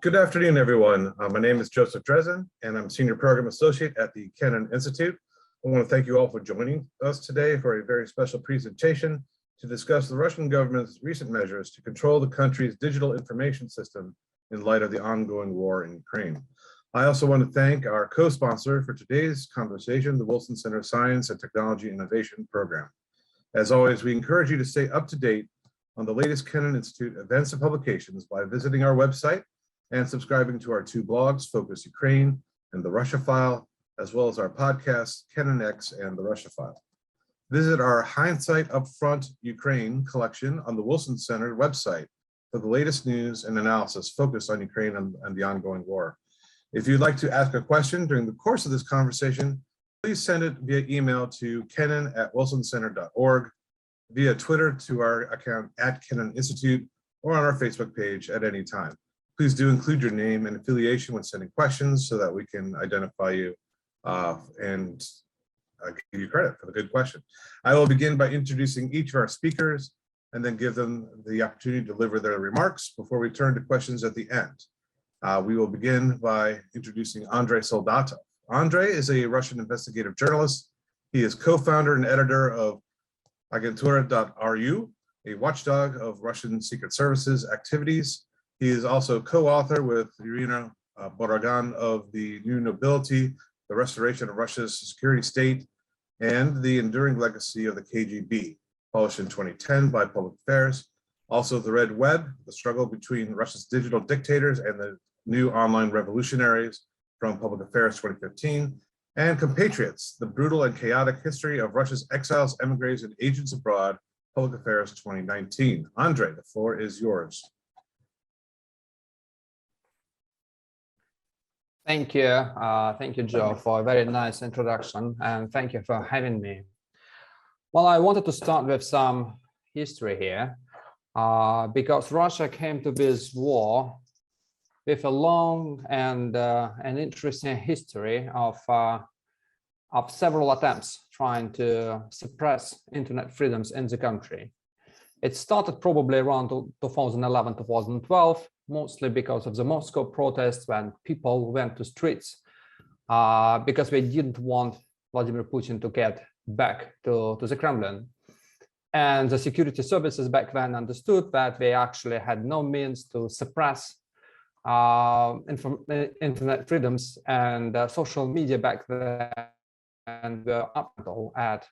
Good afternoon, everyone. My name is Joseph Dresden, and I'm Senior Program Associate at the Kennan Institute. I want to thank you all for joining us today for a very special presentation to discuss the Russian government's recent measures to control the country's digital information system in light of the ongoing war in Ukraine. I also want to thank our co-sponsor for today's conversation, the Wilson Center Science and Technology Innovation Program. As always, we encourage you to stay up to date on the latest Kennan Institute events and publications by visiting our website and subscribing to our two blogs, Focus Ukraine and The Russia File, as well as our podcasts, Kennan X and The Russia File. Visit our Hindsight Upfront Ukraine collection on the Wilson Center website for the latest news and analysis focused on Ukraine and the ongoing war. If you'd like to ask a question during the course of this conversation, please send it via email to kennan@wilsoncenter.org, via Twitter to our account @Kennan Institute, or on our Facebook page at any time. Please do include your name and affiliation when sending questions so that we can identify you and give you credit for the good question. I will begin by introducing each of our speakers and then give them the opportunity to deliver their remarks before we turn to questions at the end. We will begin by introducing Andrei Soldatov. Andrei is a Russian investigative journalist. He is co-founder and editor of Agentura.ru, a watchdog of Russian Secret Services activities. He is also co-author with Irina Borogan of The New Nobility, The Restoration of Russia's Security State, and The Enduring Legacy of the KGB, published in 2010 by Public Affairs. Also The Red Web, The Struggle Between Russia's Digital Dictators and the New Online Revolutionaries, from Public Affairs 2015. And Compatriots, The Brutal and Chaotic History of Russia's Exiles, Emigres, and Agents Abroad, Public Affairs 2019. Andrei, the floor is yours. Thank you, Joe, for a very nice introduction, and thank you for having me. Well, I wanted to start with some history here, because Russia came to this war with a long and an interesting history of several attempts trying to suppress internet freedoms in the country. It started probably around 2011-2012. Mostly because of the Moscow protests, when people went to streets because they didn't want Vladimir Putin to get back to the Kremlin. And the security services back then understood that they actually had no means to suppress internet freedoms, and social media back then were up at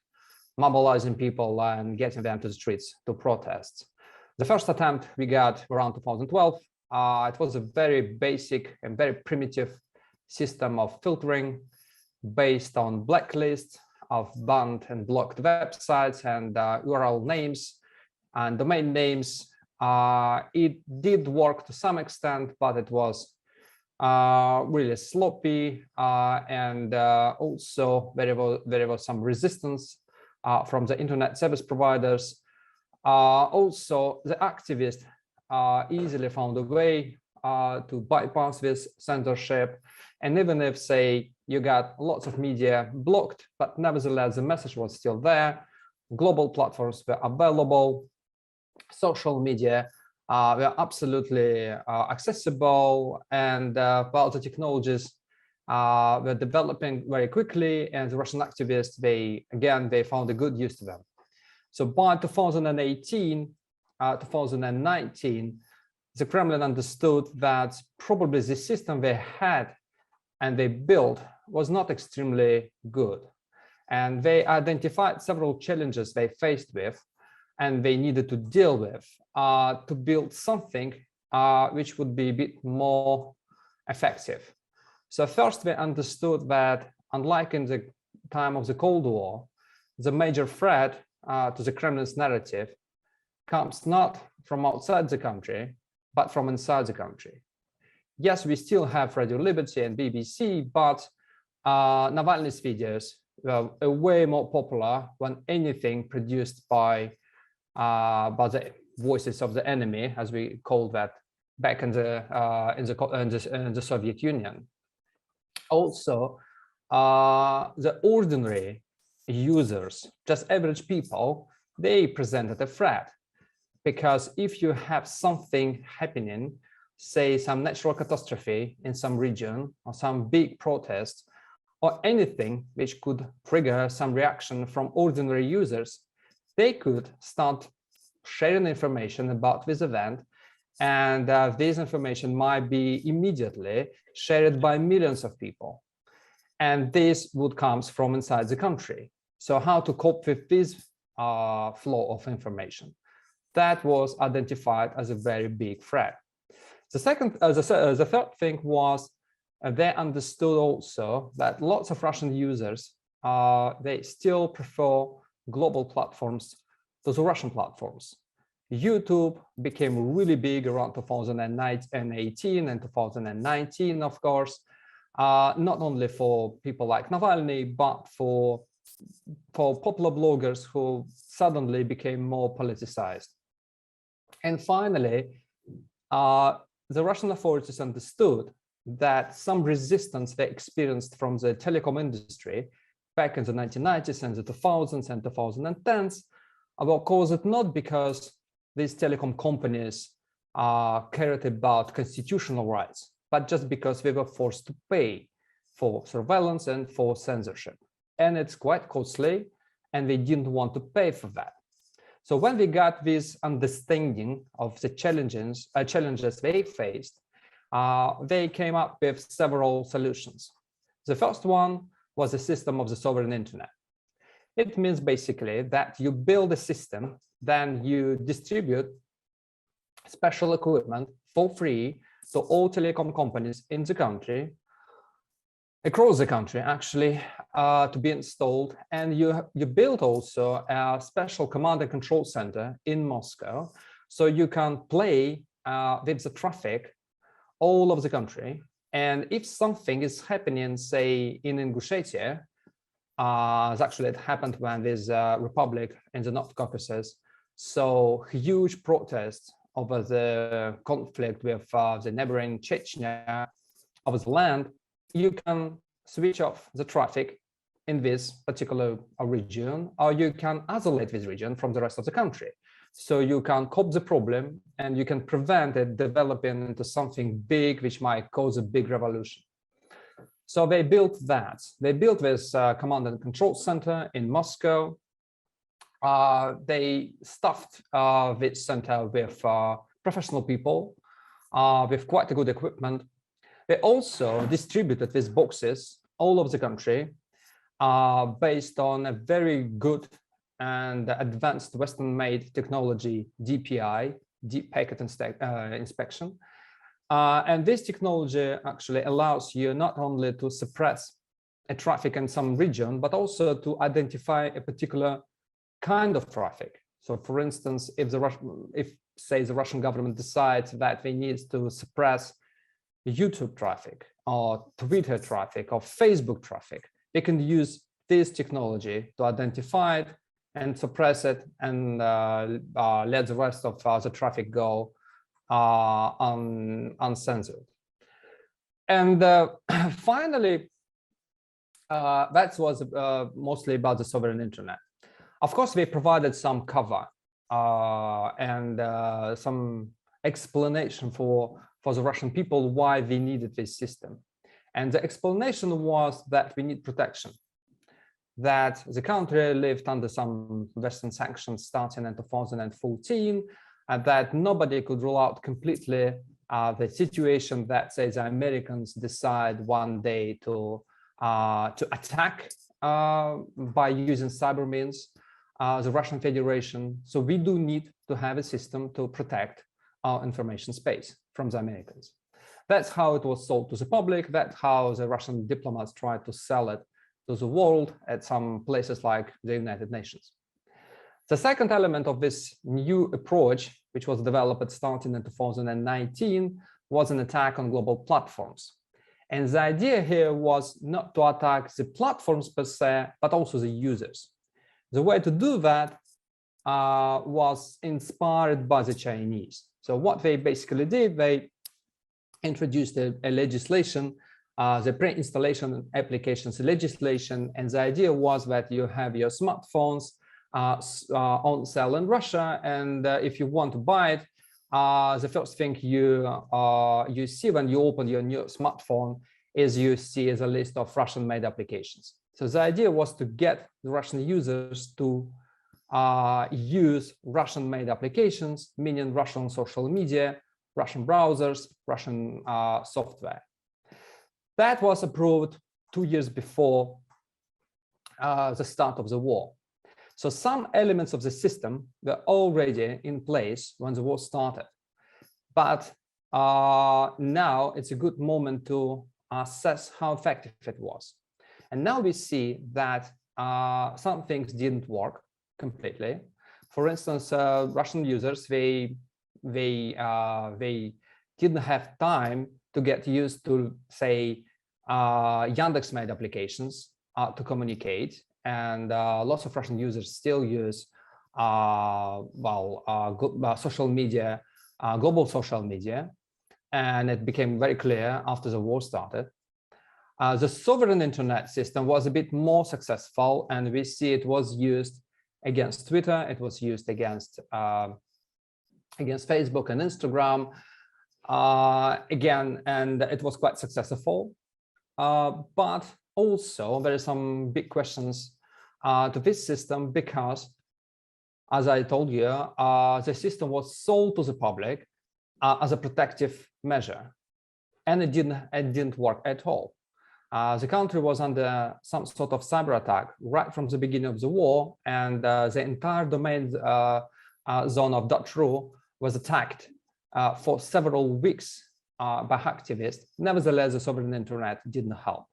mobilizing people and getting them to the streets to protest. The first attempt we got around 2012. It was a very basic and very primitive system of filtering based on blacklists of banned and blocked websites and URL names and domain names. It did work to some extent, but it was really sloppy, and also there was some resistance from the internet service providers. Also, the activists easily found a way to bypass this censorship, and even if, say, you got lots of media blocked, but nevertheless the message was still there, global platforms were available, social media were absolutely accessible, and well, the technologies were developing very quickly, and the Russian activists, they found a good use to them. So by 2018, 2019, the Kremlin understood that probably the system they had and they built was not extremely good. And they identified several challenges they faced with and they needed to deal with to build something which would be a bit more effective. So first, they understood that, unlike in the time of the Cold War, the major threat to the Kremlin's narrative comes not from outside the country, but from inside the country. Yes, we still have Radio Liberty and BBC, but Navalny's videos were way more popular than anything produced by the voices of the enemy, as we called that back in the Soviet Union. Also, the ordinary users, just average people, they presented a threat, because if you have something happening say some natural catastrophe in some region or some big protest or anything which could trigger some reaction from ordinary users, they could start sharing information about this event, and this information might be immediately shared by millions of people. And this would come from inside the country. So how to cope with this flow of information? That was identified as a very big threat. The third thing was they understood also that lots of Russian users, they still prefer global platforms to the Russian platforms. YouTube became really big around 2018 and 2019, of course, not only for people like Navalny, but for popular bloggers who suddenly became more politicized. And finally, the Russian authorities understood that some resistance they experienced from the telecom industry back in the 1990s and the 2000s and 2010s were caused not because these telecom companies cared about constitutional rights, but just because they were forced to pay for surveillance and for censorship. And it's quite costly, and they didn't want to pay for that. So when we got this understanding of the challenges they faced, they came up with several solutions. The first one was a system of the sovereign internet. It means basically that you build a system, then you distribute special equipment for free to all telecom companies in the country, across the country actually, to be installed. And you build also a special command and control center in Moscow, so you can play with the traffic all over the country. And if something is happening, say in Ingushetia, actually it happened when there's a republic in the North Caucasus, so huge protests over the conflict with the neighboring Chechnya over the land, you can switch off the traffic in this particular region, or you can isolate this region from the rest of the country. So you can cope the problem and you can prevent it developing into something big, which might cause a big revolution. So they built that. They built this command and control center in Moscow. They stuffed this center with professional people, with quite a good equipment. They also distributed these boxes all over the country based on a very good and advanced Western-made technology, DPI, Deep Packet Inspection. And this technology actually allows you not only to suppress a traffic in some region, but also to identify a particular kind of traffic. So for instance, if say the Russian government decides that they need to suppress YouTube traffic or Twitter traffic or Facebook traffic, they can use this technology to identify it and suppress it and let the rest of the traffic go uncensored. And finally, that was mostly about the sovereign internet. Of course, they provided some cover and some explanation for the Russian people why they needed this system. And the explanation was that we need protection, that the country lived under some Western sanctions starting in 2014, and that nobody could rule out completely the situation that, say, the Americans decide one day to attack by using cyber means the Russian Federation. So we do need to have a system to protect our information space from the Americans. That's how it was sold to the public. That's how the Russian diplomats tried to sell it to the world at some places like the United Nations. The second element of this new approach, which was developed starting in 2019, was an attack on global platforms. And the idea here was not to attack the platforms per se, but also the users. The way to do that was inspired by the Chinese. So what they basically did, they introduced a legislation, the pre-installation applications legislation, and the idea was that you have your smartphones on sale in Russia, and if you want to buy it, the first thing you see when you open your new smartphone is you see as a list of Russian-made applications. So the idea was to get the Russian users to use Russian-made applications, meaning Russian social media, Russian browsers, Russian software. That was approved 2 years before the start of the war. So some elements of the system were already in place when the war started. But now it's a good moment to assess how effective it was. And now we see that some things didn't work completely. For instance, Russian users, they didn't have time to get used to, say, Yandex-made applications to communicate. And lots of Russian users still use social media, global social media. And it became very clear after the war started. The sovereign internet system was a bit more successful, and we see it was used against Twitter, it was used against Facebook and Instagram again, and it was quite successful. But also there are some big questions to this system because, as I told you, the system was sold to the public as a protective measure, and it didn't work at all. The country was under some sort of cyber attack right from the beginning of the war, and the entire domain zone of .ru was attacked for several weeks by activists. Nevertheless, the sovereign internet didn't help.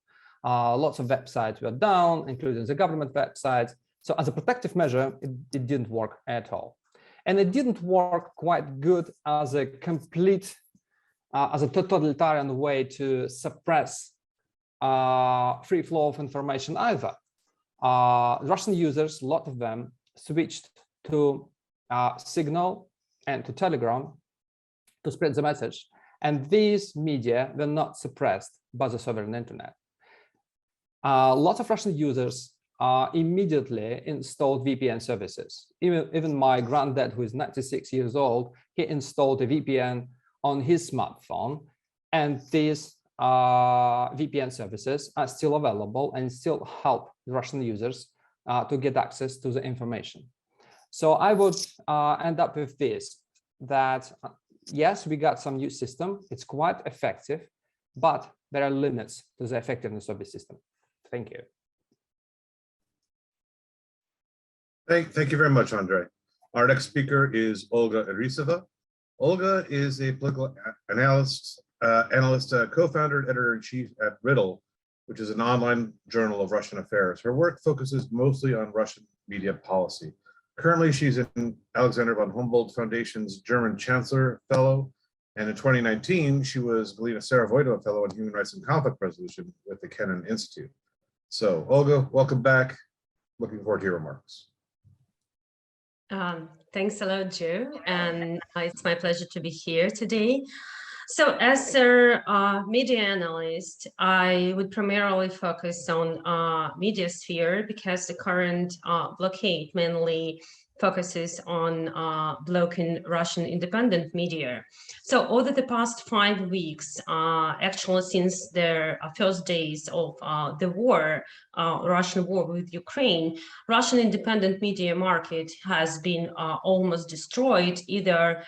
Lots of websites were down, including the government websites. So as a protective measure, it didn't work at all. And it didn't work quite good as a complete, as a totalitarian way to suppress free flow of information either. Russian users, a lot of them, switched to Signal and to Telegram to spread the message. And these media were not suppressed by the sovereign internet. Lots of Russian users immediately installed VPN services. Even my granddad, who is 96 years old, he installed a VPN on his smartphone. And these VPN services are still available and still help Russian users to get access to the information. So I would end up with this, that yes, we got some new system. It's quite effective, but there are limits to the effectiveness of the system. Thank you. Thank you very much, Andrei. Our next speaker is Olga Irisova. Olga is a political analyst, co-founder and editor-in-chief at Riddle, which is an online journal of Russian affairs. Her work focuses mostly on Russian media policy. Currently, she's in Alexander von Humboldt Foundation's German Chancellor Fellow, and in 2019, she was Galina Saravoidova Fellow in Human Rights and Conflict Resolution with the Kennan Institute. So, Olga, welcome back. Looking forward to your remarks. Thanks a lot, Joe, and it's my pleasure to be here today. So as a media analyst, I would primarily focus on media sphere because the current blockade mainly focuses on blocking Russian independent media. So over the past 5 weeks, actually since the first days of the war, Russian war with Ukraine, Russian independent media market has been almost destroyed. Either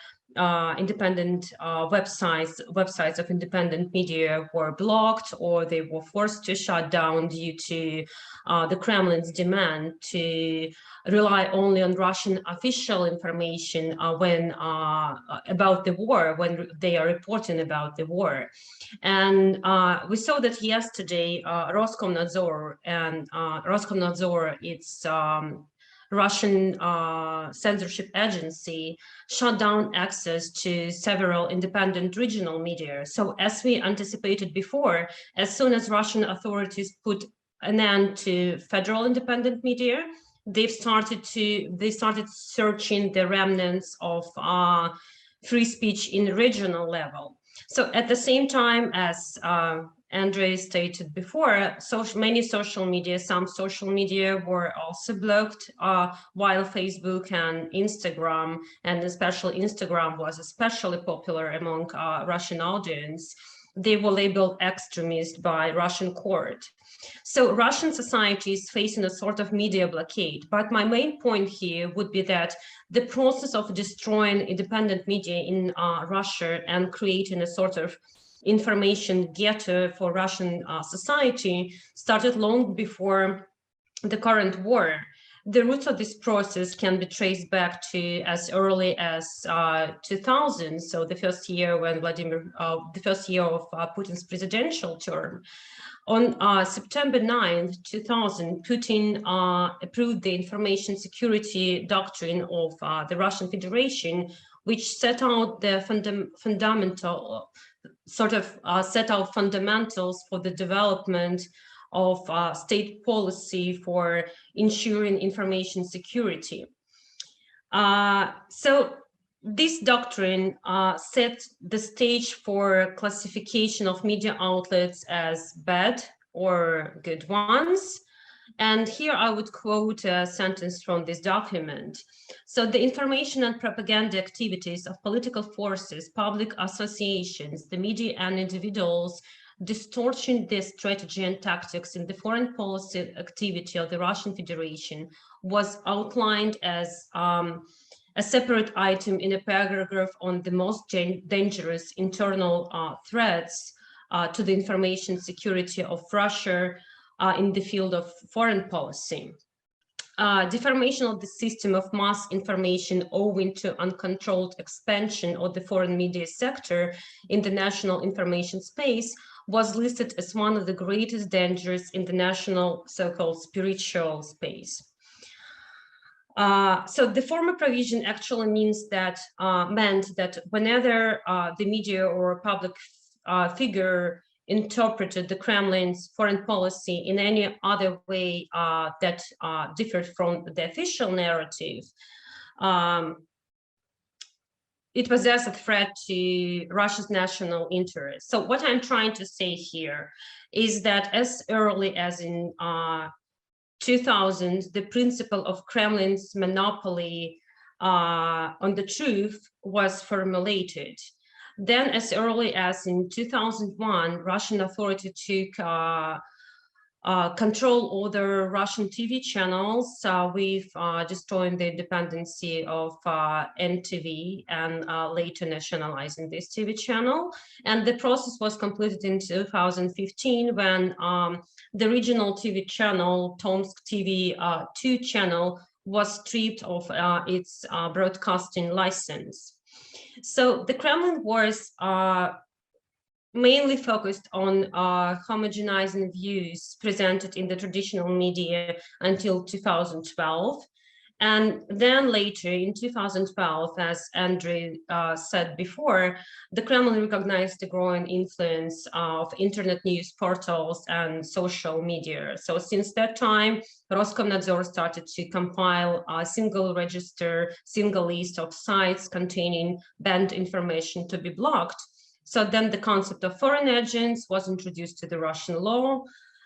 independent websites of independent media were blocked, or they were forced to shut down due to the Kremlin's demand to rely only on Russian official information when about the war, when they are reporting about the war. And we saw that yesterday Roskomnadzor, and Roskomnadzor, it's Russian censorship agency, shut down access to several independent regional media. So as we anticipated before, as soon as Russian authorities put an end to federal independent media, they started searching the remnants of free speech in regional level. So at the same time as Andrei stated before, many social media, some social media were also blocked, while Facebook and Instagram, and especially Instagram, was especially popular among Russian audience. They were labeled extremist by Russian court. So Russian society is facing a sort of media blockade. But my main point here would be that the process of destroying independent media in Russia and creating a sort of information ghetto for Russian society started long before the current war. The roots of this process can be traced back to as early as 2000, so the first year when the first year of Putin's presidential term. On September 9th, 2000, Putin approved the information security doctrine of the Russian Federation, which set out the fundamental fundamentals for the development of state policy for ensuring information security. So this doctrine set the stage for classification of media outlets as bad or good ones. And here I would quote a sentence from this document. So the information and propaganda activities of political forces, public associations, the media and individuals distortion the strategy and tactics in the foreign policy activity of the Russian Federation was outlined as a separate item in a paragraph on the most dangerous internal threats to the information security of Russia in the field of foreign policy. Deformation of the system of mass information owing to uncontrolled expansion of the foreign media sector in the national information space was listed as one of the greatest dangers in the national so-called spiritual space. So the former provision actually means that meant that whenever the media or public figure interpreted the Kremlin's foreign policy in any other way that differed from the official narrative, it was as a threat to Russia's national interest. So what I'm trying to say here is that as early as in 2000, the principle of Kremlin's monopoly on the truth was formulated. Then as early as in 2001, Russian authority took control over Russian TV channels with destroying the dependency of NTV and later nationalizing this TV channel. And the process was completed in 2015 when the regional TV channel, Tomsk TV 2 channel, was stripped of its broadcasting license. So the Kremlin was mainly focused on homogenizing views presented in the traditional media until 2012. And then later in 2012, as Andrei said before, the Kremlin recognized the growing influence of internet news portals and social media. So since that time, Roskomnadzor started to compile a single register, single list of sites containing banned information to be blocked. So then the concept of foreign agents was introduced to the Russian law.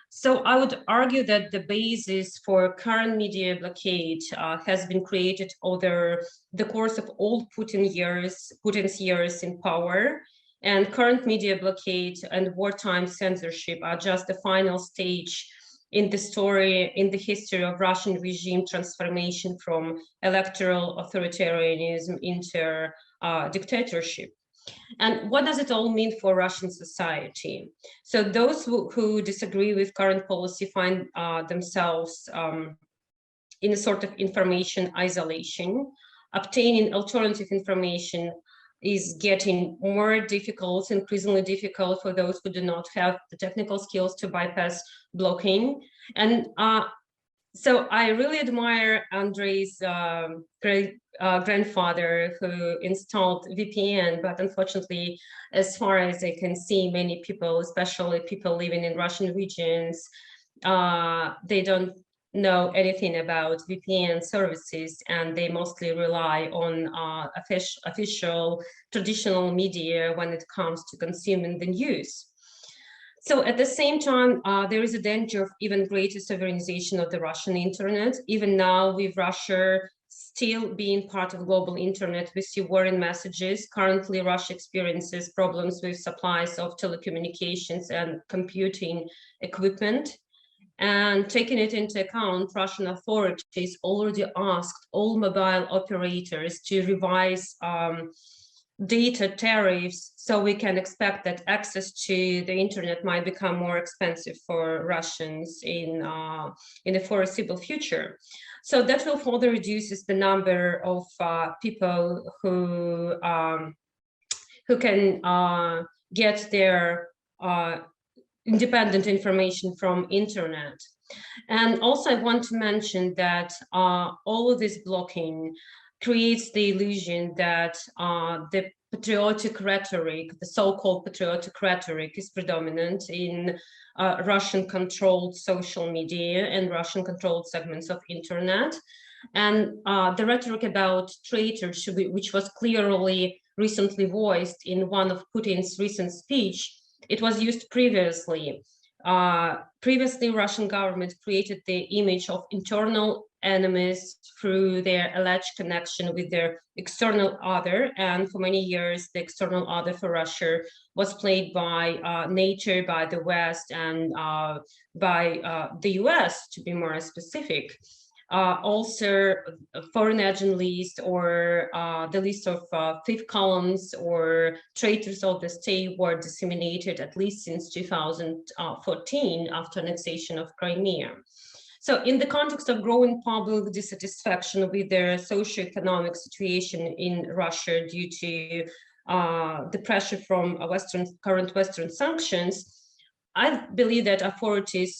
So I would argue that the basis for current media blockade has been created over the course of all Putin's years in power, and current media blockade and wartime censorship are just the final stage in the story, in the history of Russian regime transformation from electoral authoritarianism into dictatorship. And what does it all mean for Russian society? So those who disagree with current policy find themselves in a sort of information isolation. Obtaining alternative information is getting more difficult, increasingly difficult for those who do not have the technical skills to bypass blocking. And so I really admire Andrei's great grandfather who installed VPN, but unfortunately, as far as I can see, many people, especially people living in Russian regions, they don't know anything about VPN services, and they mostly rely on official traditional media when it comes to consuming the news. So at the same time, there is a danger of even greater sovereignization of the Russian internet. Even now, with Russia still being part of global internet, we see worrying messages. Currently, Russia experiences problems with supplies of telecommunications and computing equipment. And taking it into account, Russian authorities already asked all mobile operators to revise data tariffs, so we can expect that access to the internet might become more expensive for Russians in the foreseeable future. So that will further reduces the number of people who can get their independent information from internet. And also I want to mention that all of this blocking creates the illusion that the patriotic rhetoric, the so-called patriotic rhetoric, is predominant in Russian-controlled social media and Russian-controlled segments of internet. And the rhetoric about traitors, which was clearly recently voiced in one of Putin's recent speech, it was used previously. Previously, Russian government created the image of internal enemies through their alleged connection with their external other. And for many years, the external other for Russia was played by NATO, by the West, and by the US, to be more specific. Also, foreign agent list or the list of fifth columns or traitors of the state were disseminated at least since 2014 after annexation of Crimea. So in the context of growing public dissatisfaction with their socioeconomic situation in Russia due to the pressure from current Western sanctions, I believe that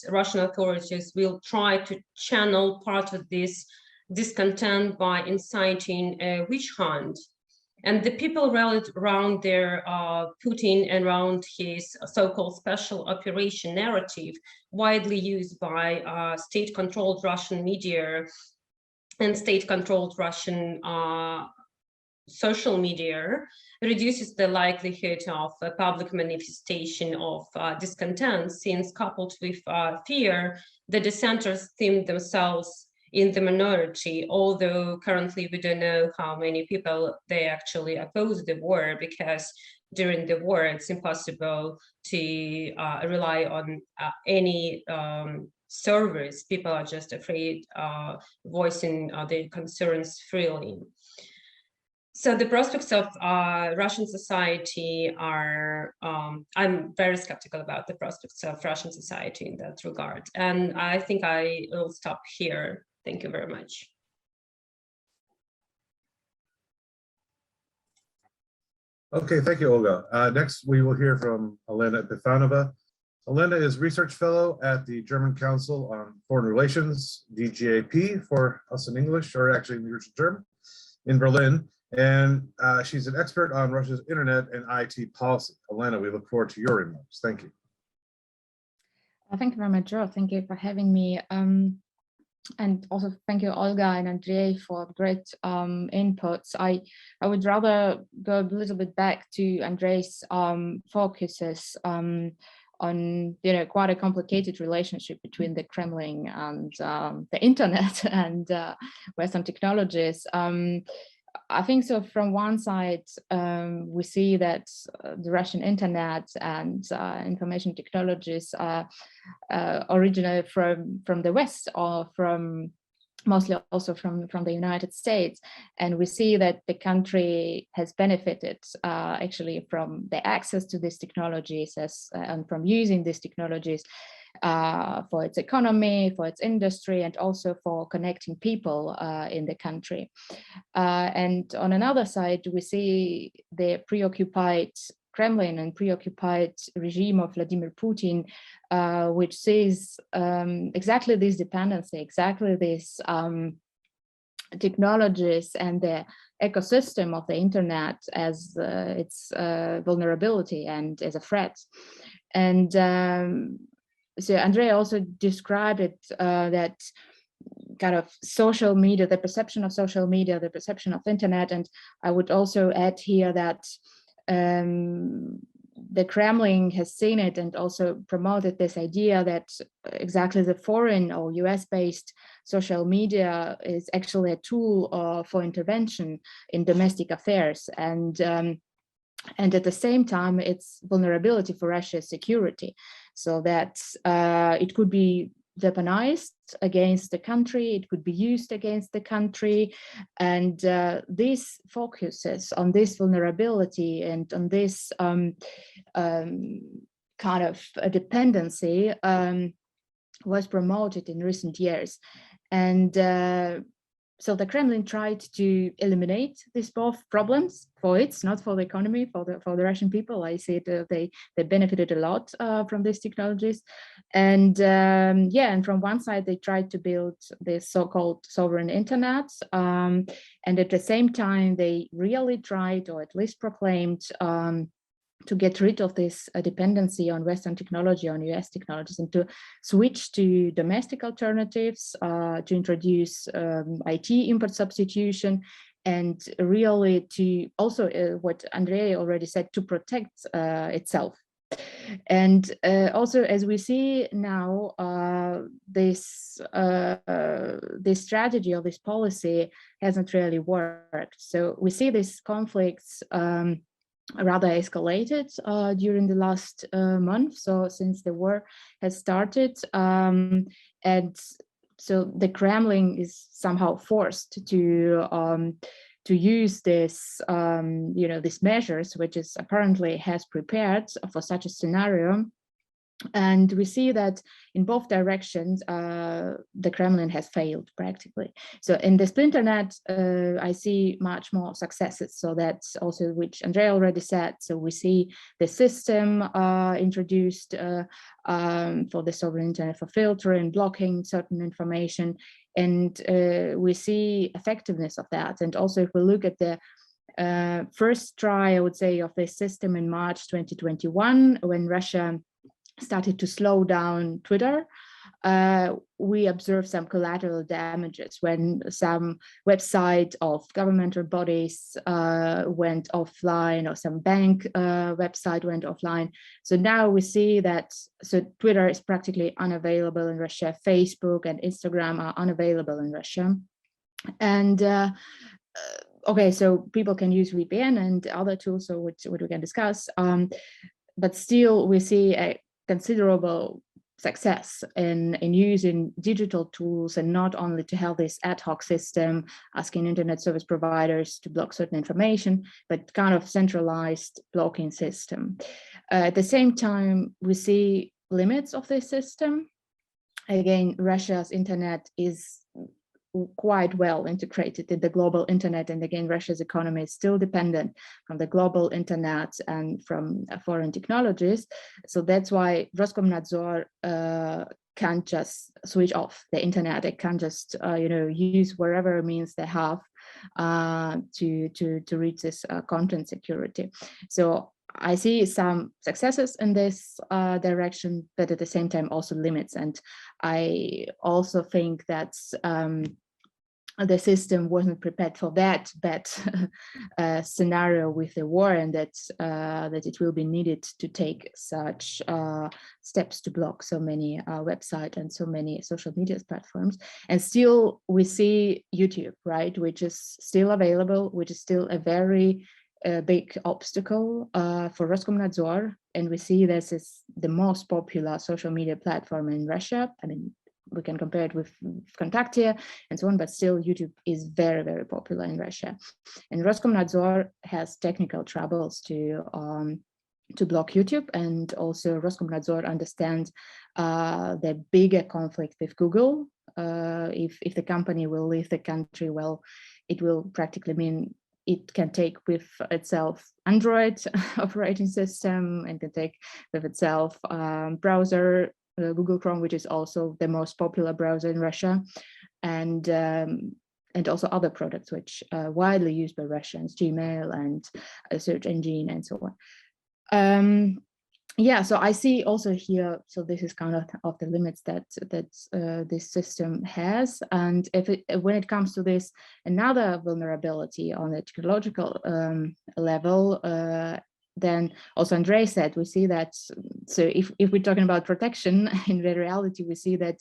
Russian authorities will try to channel part of this discontent by inciting a witch hunt. And the people rallied around their Putin and around his so-called special operation narrative, widely used by state-controlled Russian media and state-controlled Russian social media, reduces the likelihood of a public manifestation of discontent, since coupled with fear, the dissenters deem themselves in the minority, although currently we don't know how many people they actually oppose the war, because during the war it's impossible to rely on any service. People are just afraid voicing their concerns freely. So the prospects of Russian society are, I'm very skeptical about the prospects of Russian society in that regard. And I think I will stop here. Thank you very much. Okay, thank you, Olga. Next, we will hear from Elena Epifanova. Elena is Research Fellow at the German Council on Foreign Relations, DGAP for us in English, or actually in English and German, in Berlin. And she's an expert on Russia's internet and IT policy. Elena, we look forward to your remarks. Thank you. Thank you very much, Joe. Thank you for having me. And also thank you, Olga and Andrei, for great inputs. I would rather go a little bit back to Andrei's focuses on quite a complicated relationship between the Kremlin and the internet and Western technologies. I think so. From one side, we see that the Russian internet and information technologies originate from the West, or mostly also from the United States, and we see that the country has benefited actually from the access to these technologies and from using these technologies for its economy, for its industry, and also for connecting people in the country. And on another side, we see the preoccupied Kremlin and preoccupied regime of Vladimir Putin, which sees exactly this dependency, exactly these technologies and the ecosystem of the internet as its vulnerability and as a threat. And so Andrei also described it, that kind of social media, the perception of social media, the perception of internet. And I would also add here that the Kremlin has seen it and also promoted this idea that exactly the foreign or US-based social media is actually a tool for intervention in domestic affairs, and at the same time it's vulnerability for Russia's security, so that it could be weaponized against the country, it could be used against the country, and this focuses on this vulnerability and on this kind of a dependency was promoted in recent years. And so the Kremlin tried to eliminate these both problems for it, not for the economy, for the Russian people. I see it, they benefited a lot from these technologies, and yeah, and from one side they tried to build this so-called sovereign internet, and at the same time they really tried, or at least proclaimed, to get rid of this dependency on Western technology, on US technologies, and to switch to domestic alternatives, to introduce IT import substitution, and really to also, what Andrei already said, to protect itself. And also, as we see now, this strategy or this policy hasn't really worked. So we see these conflicts rather escalated during the last month, so since the war has started, and so the Kremlin is somehow forced to use this, these measures, which is apparently has prepared for such a scenario. And we see that in both directions, the Kremlin has failed practically. So in the splinternet, I see much more successes. So that's also, which Andrei already said. So we see the system introduced for the sovereign internet for filtering, blocking certain information. And we see effectiveness of that. And also if we look at the first try, I would say, of this system in March 2021, when Russia started to slow down Twitter, we observed some collateral damages when some website of governmental bodies went offline, or some bank website went offline. So now we see that, so Twitter is practically unavailable in Russia, Facebook and Instagram are unavailable in Russia. And okay, so people can use VPN and other tools, so which we can discuss, but still we see a considerable success in using digital tools, and not only to have this ad hoc system asking internet service providers to block certain information, but kind of centralized blocking system. At the same time, we see limits of this system. Again, Russia's internet is quite well integrated in the global internet, and again, Russia's economy is still dependent from the global internet and from foreign technologies. So that's why Roskomnadzor can't just switch off the internet. They can't just use whatever means they have to reach this content security. So I see some successes in this direction, but at the same time also limits. And I also think that the system wasn't prepared for that bad scenario with the war, and that it will be needed to take such steps to block so many websites and so many social media platforms. And still we see YouTube, right, which is still available, which is still a very big obstacle for Roskomnadzor, and we see this is the most popular social media platform in Russia. I mean, we can compare it with Kontakte and so on, but still YouTube is very, very popular in Russia. And Roskomnadzor has technical troubles to block YouTube, and also Roskomnadzor understands the bigger conflict with Google. If the company will leave the country, well, it will practically mean it can take with itself Android operating system, and can take with itself browser, Google Chrome, which is also the most popular browser in Russia, and also other products which are widely used by Russians, Gmail and a search engine and so on. Yeah, so I see also here, so this is kind of the limits that this system has. And when it comes to this, another vulnerability on the technological level, then also Andrei said, we see that, so if we're talking about protection, in reality, we see that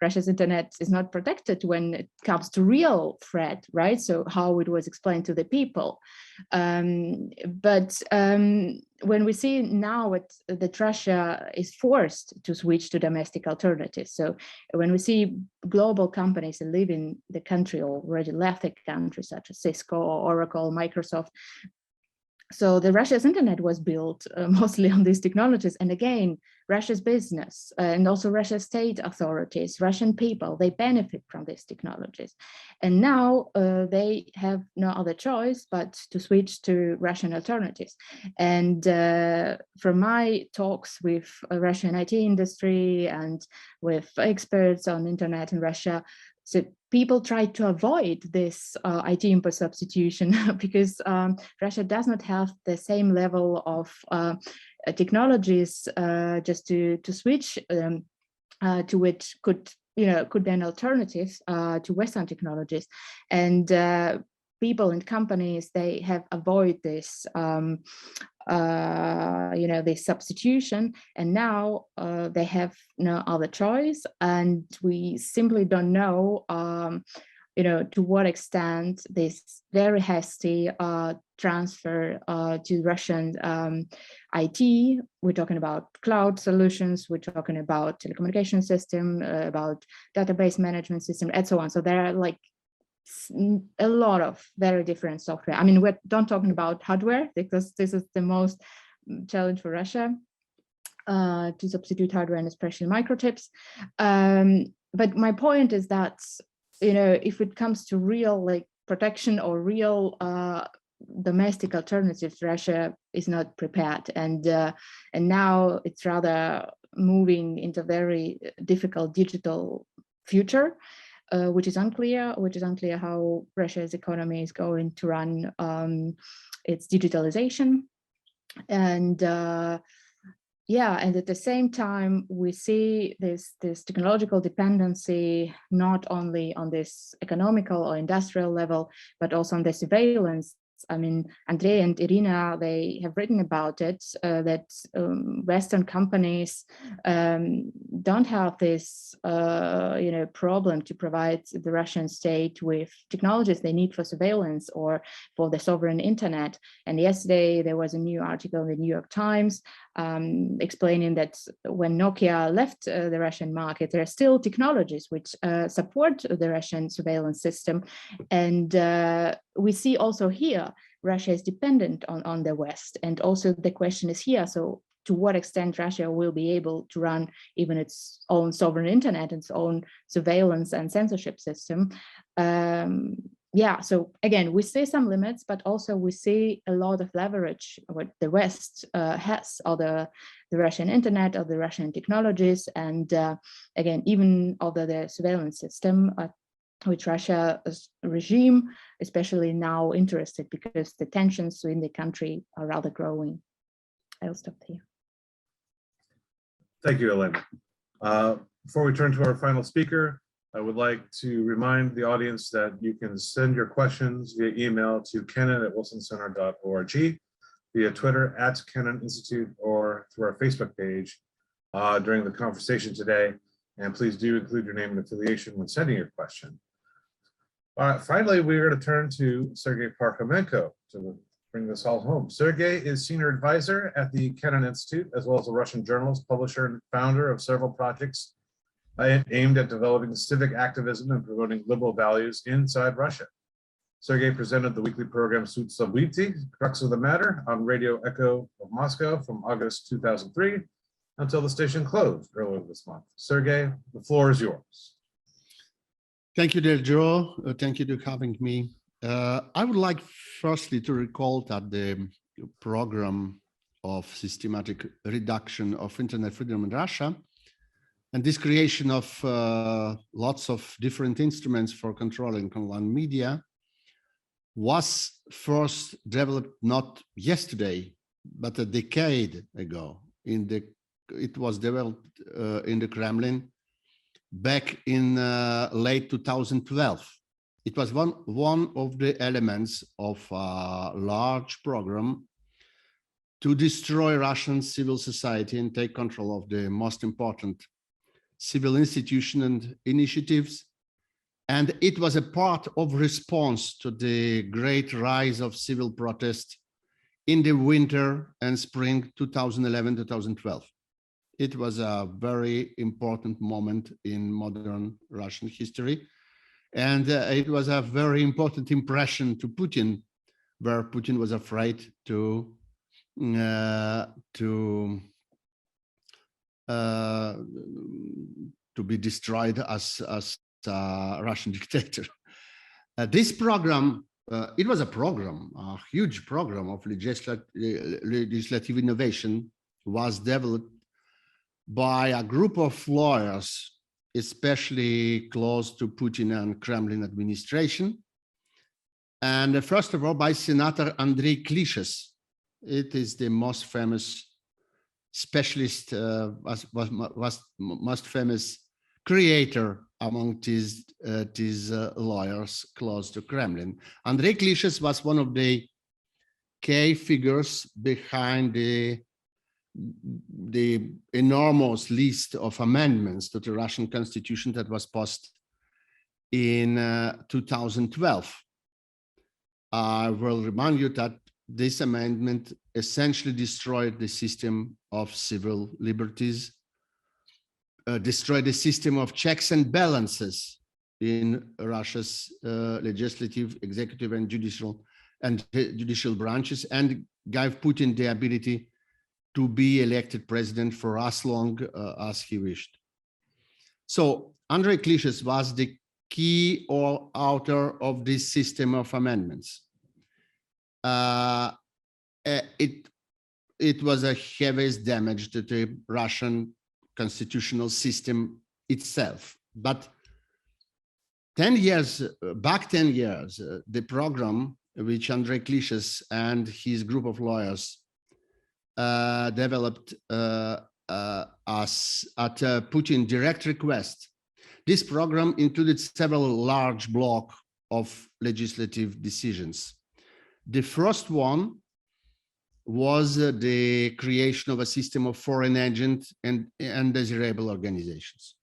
Russia's internet is not protected when it comes to real threat, right? So how it was explained to the people. But when we see now that Russia is forced to switch to domestic alternatives, so when we see global companies that live in the country or already left the country, such as Cisco, Oracle, Microsoft, so the Russia's internet was built mostly on these technologies. And again, Russia's business and also Russia's state authorities, Russian people, they benefit from these technologies. And now they have no other choice but to switch to Russian alternatives. And from my talks with Russian IT industry and with experts on internet in Russia, so people try to avoid this IT input substitution because Russia does not have the same level of technologies just to switch to which could be an alternative to Western technologies. And people and companies, they have avoided this this substitution, and now they have no other choice, and we simply don't know to what extent this very hasty transfer to Russian IT, we're talking about cloud solutions, we're talking about telecommunication system, about database management system, and so on. So there are like a lot of very different software. I mean, we're not talking about hardware because this is the most challenge for Russia to substitute hardware and especially microchips. But my point is that, if it comes to real protection or real domestic alternatives, Russia is not prepared, and now it's rather moving into very difficult digital future. Which is unclear how Russia's economy is going to run its digitalization. And and at the same time, we see this technological dependency, not only on this economical or industrial level, but also on the surveillance. I mean, Andrei and Irina, they have written about it, that Western companies don't have this, problem to provide the Russian state with technologies they need for surveillance or for the sovereign internet. And yesterday there was a new article in the New York Times explaining that when Nokia left the Russian market, there are still technologies which support the Russian surveillance system. And we see also here, Russia is dependent on the West. And also the question is here, so to what extent Russia will be able to run even its own sovereign internet, its own surveillance and censorship system. So again, we see some limits, but also we see a lot of leverage what the West has, or the Russian internet, or the Russian technologies, and again, even over the surveillance system, which Russia's regime, especially now, interested because the tensions in the country are rather growing. I'll stop here. Thank you, Elena. Before we turn to our final speaker, I would like to remind the audience that you can send your questions via email to kennan@wilsoncenter.org, via Twitter @Kennan Institute, or through our Facebook page during the conversation today. And please do include your name and affiliation when sending your question. Finally, we're going to turn to Sergei Parkhomenko to bring this all home. Sergei is senior advisor at the Kennan Institute, as well as a Russian journalist, publisher, and founder of several projects aimed at developing civic activism and promoting liberal values inside Russia. Sergei presented the weekly program Sut Sabiti, Crux of the Matter, on Radio Echo of Moscow from August 2003 until the station closed earlier this month. Sergei, the floor is yours. Thank you, Joe. Thank you for having me. I would like firstly to recall that the program of systematic reduction of internet freedom in Russia and this creation of lots of different instruments for controlling online media was first developed not yesterday, but a decade ago. It was developed in the Kremlin back in late 2012. It was one of the elements of a large program to destroy Russian civil society and take control of the most important civil institutions and initiatives. And it was a part of response to the great rise of civil protest in the winter and spring 2011-2012. It was a very important moment in modern Russian history. And it was a very important impression to Putin, where Putin was afraid to be destroyed as a Russian dictator. This program, it was a program, a huge program of legislative innovation, was developed by a group of lawyers, especially close to Putin and Kremlin administration. And first of all, by Senator Andrei Klishas. It is the most famous specialist, most famous creator among these lawyers close to Kremlin. Andrei Klishas was one of the key figures behind the enormous list of amendments to the Russian constitution that was passed in 2012. I will remind you that this amendment essentially destroyed the system of civil liberties, destroyed the system of checks and balances in Russia's legislative, executive, and judicial branches, and gave Putin the ability to be elected president for as long as he wished. So Andrei Klishas was the key author of this system of amendments. It was a heaviest damage to the Russian constitutional system itself. But 10 years, the program which Andrei Klishas and his group of lawyers developed at Putin's direct request. This program included several large blocks of legislative decisions. The first one was the creation of a system of foreign agent and undesirable organizations.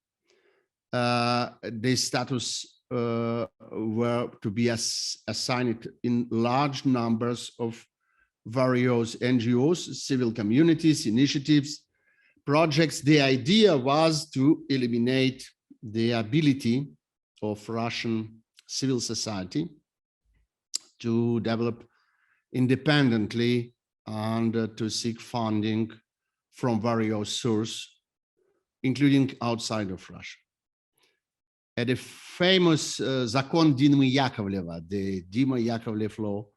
The status were to be assigned in large numbers of various NGOs, civil communities, initiatives, projects. The idea was to eliminate the ability of Russian civil society to develop independently and to seek funding from various sources, including outside of Russia. And the famous Zakon Dima Yakovleva, the Dima Yakovlev law,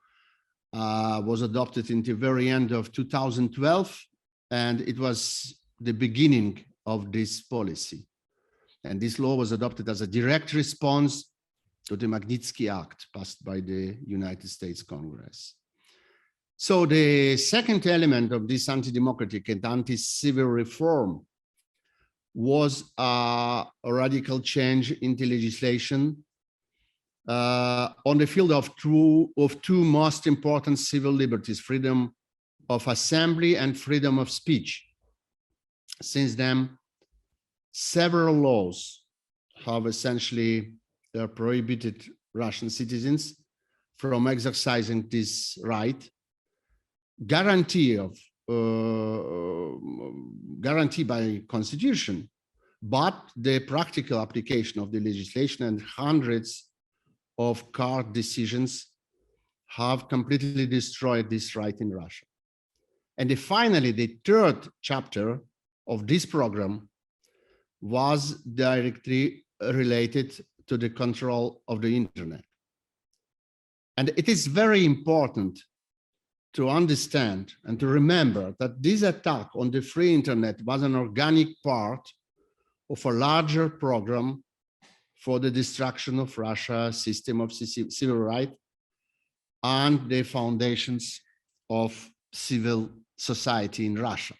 was adopted in the very end of 2012, and it was the beginning of this policy. And this law was adopted as a direct response to the Magnitsky Act passed by the United States Congress. So the second element of this anti-democratic and anti-civil reform was a radical change in the legislation on the field of two most important civil liberties, freedom of assembly and freedom of speech. Since then, several laws have essentially prohibited Russian citizens from exercising this right, guaranteed by constitution, but the practical application of the legislation and hundreds of court decisions have completely destroyed this right in Russia. And finally, the third chapter of this program was directly related to the control of the internet. And it is very important to understand and to remember that this attack on the free internet was an organic part of a larger program for the destruction of Russia's system of civil rights and the foundations of civil society in Russia.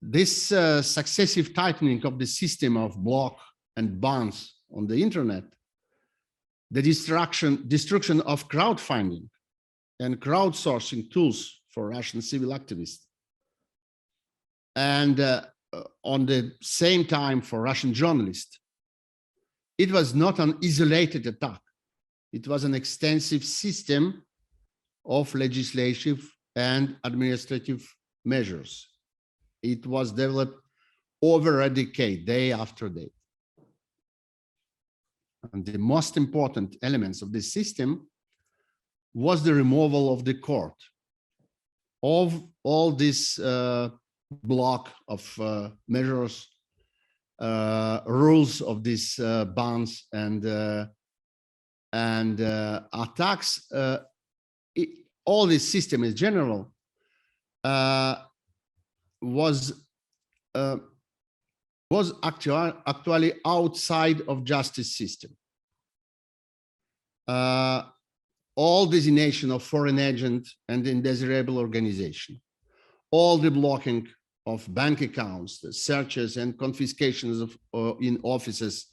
This successive tightening of the system of block and bans on the internet, the destruction of crowdfunding, and crowdsourcing tools for Russian civil activists. And on the same time for Russian journalists. It was not an isolated attack. It was an extensive system of legislative and administrative measures. It was developed over a decade, day after day. And the most important elements of this system was the removal of the court, of all this block of measures, rules of these bans and attacks. All this system in general was actually outside of justice system. All designation of foreign agent and undesirable organization, all the blocking of bank accounts, the searches and confiscations of in offices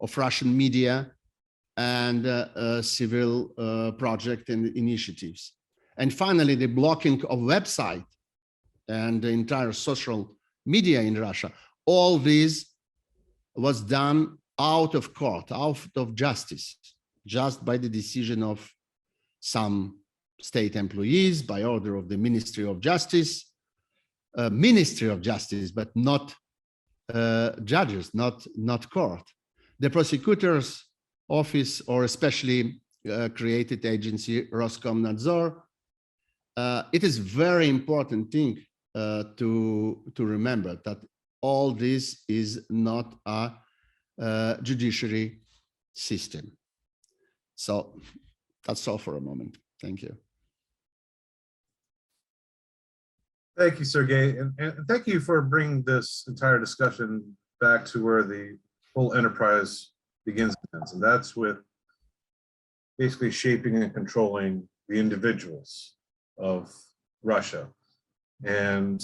of Russian media and civil project and initiatives. And finally, the blocking of website and the entire social media in Russia. All this was done out of court, out of justice, just by the decision of some state employees, by order of the Ministry of Justice, but not judges, not court. The prosecutor's office, or especially created agency Roskomnadzor. It is very important thing to remember that all this is not a judiciary system. So that's all for a moment. Thank you. Thank you, Sergey, and thank you for bringing this entire discussion back to where the whole enterprise begins and ends, and that's with basically shaping and controlling the individuals of Russia, and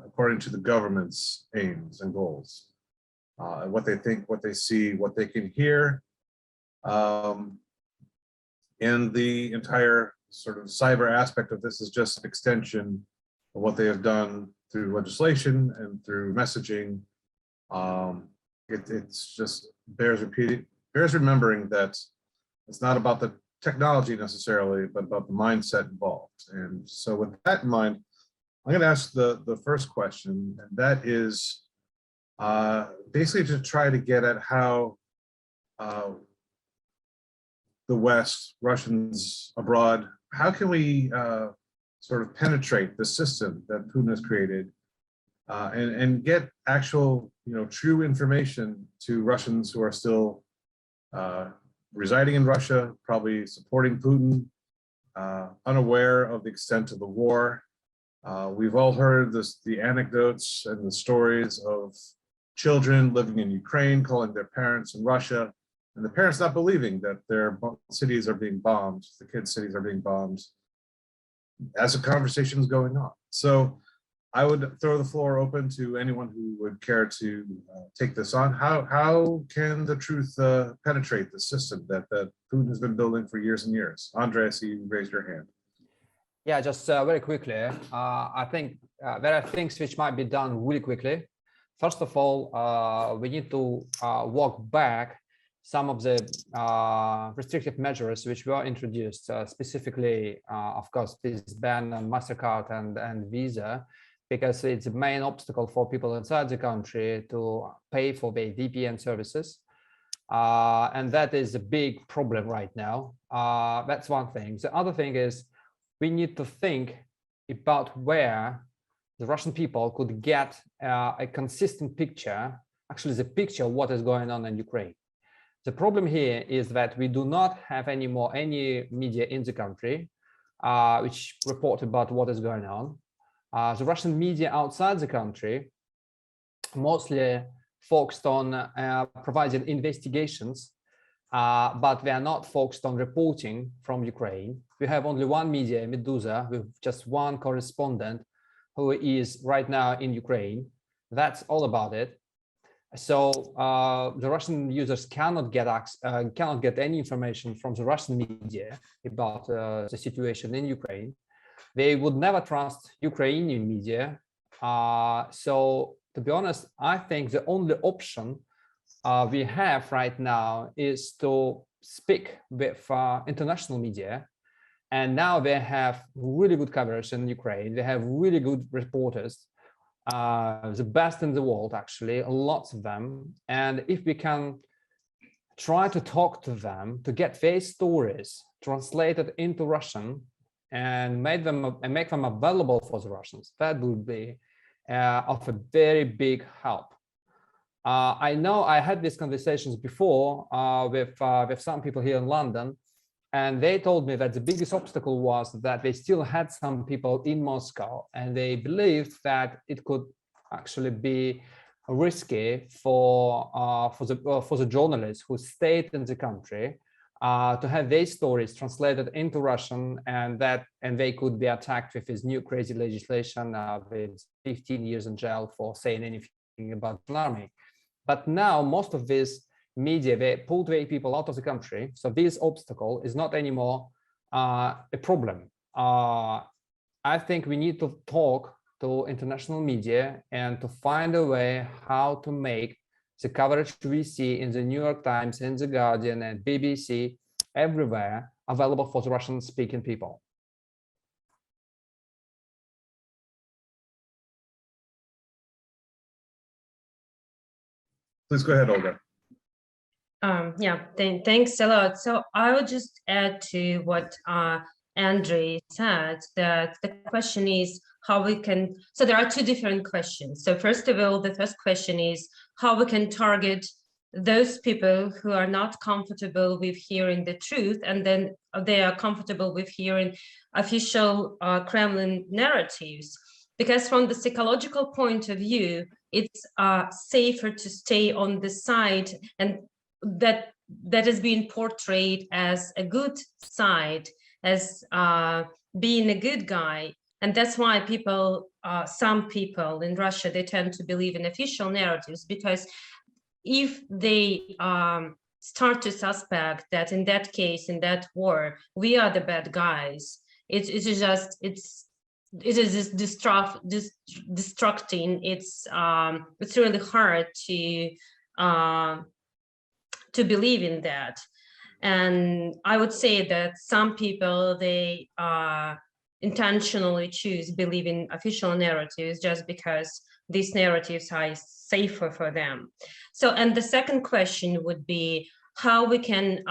according to the government's aims and goals, what they think, what they see, what they can hear, and the entire sort of cyber aspect of this is just an extension of what they have done through legislation and through messaging. It's just bears remembering that it's not about the technology necessarily, but about the mindset involved. And so with that in mind, I'm going to ask the first question, and that is basically to try to get at how the West, Russians abroad, how can we sort of penetrate the system that Putin has created and get actual, true information to Russians who are still residing in Russia, probably supporting Putin, unaware of the extent of the war. We've all heard the anecdotes and the stories of children living in Ukraine calling their parents in Russia, and the parents not believing that their cities are being bombed, the kids' cities are being bombed, as the conversation is going on. So I would throw the floor open to anyone who would care to take this on. How can the truth penetrate the system that Putin has been building for years and years? Andre, I see you raised your hand. Yeah, just very quickly. I think there are things which might be done really quickly. First of all, we need to walk back some of the restrictive measures which were introduced, specifically, of course, this ban on MasterCard and Visa, because it's the main obstacle for people inside the country to pay for their VPN services. And that is a big problem right now. That's one thing. The other thing is we need to think about where the Russian people could get a consistent picture, actually the picture of what is going on in Ukraine. The problem here is that we do not have anymore any media in the country which report about what is going on. The Russian media outside the country mostly focused on providing investigations, but they are not focused on reporting from Ukraine. We have only one media, Medusa, with just one correspondent who is right now in Ukraine. That's all about it. So the Russian users cannot get any information from the Russian media about the situation in Ukraine. They would never trust Ukrainian media. So to be honest, I think the only option we have right now is to speak with international media. And now they have really good coverage in Ukraine. They have really good reporters, the best in the world, actually, lots of them. And if we can try to talk to them, to get their stories translated into Russian and make them available for the Russians, that would be of a very big help. I know I had these conversations before with some people here in London, and they told me that the biggest obstacle was that they still had some people in Moscow, and they believed that it could actually be risky for the journalists who stayed in the country to have their stories translated into Russian, and they could be attacked with this new crazy legislation with 15 years in jail for saying anything about the army. But now most of this media, they pulled away people out of the country. So this obstacle is not anymore a problem. I think we need to talk to international media and to find a way how to make the coverage we see in the New York Times, in the Guardian and BBC, everywhere available for the Russian speaking people. Please go ahead, Olga. Thanks a lot. So I would just add to what Andrei said, that the question is how we can, so there are two different questions. So first of all, the first question is how we can target those people who are not comfortable with hearing the truth, and then they are comfortable with hearing official Kremlin narratives. Because from the psychological point of view, it's safer to stay on the side and that is being portrayed as a good side, as being a good guy. And that's why people, some people in Russia, they tend to believe in official narratives, because if they start to suspect that in that case, in that war, we are the bad guys, it is destructing. It's really hard to believe in that. And I would say that some people, they intentionally choose believe in official narratives just because these narratives are safer for them. So, and the second question would be how we can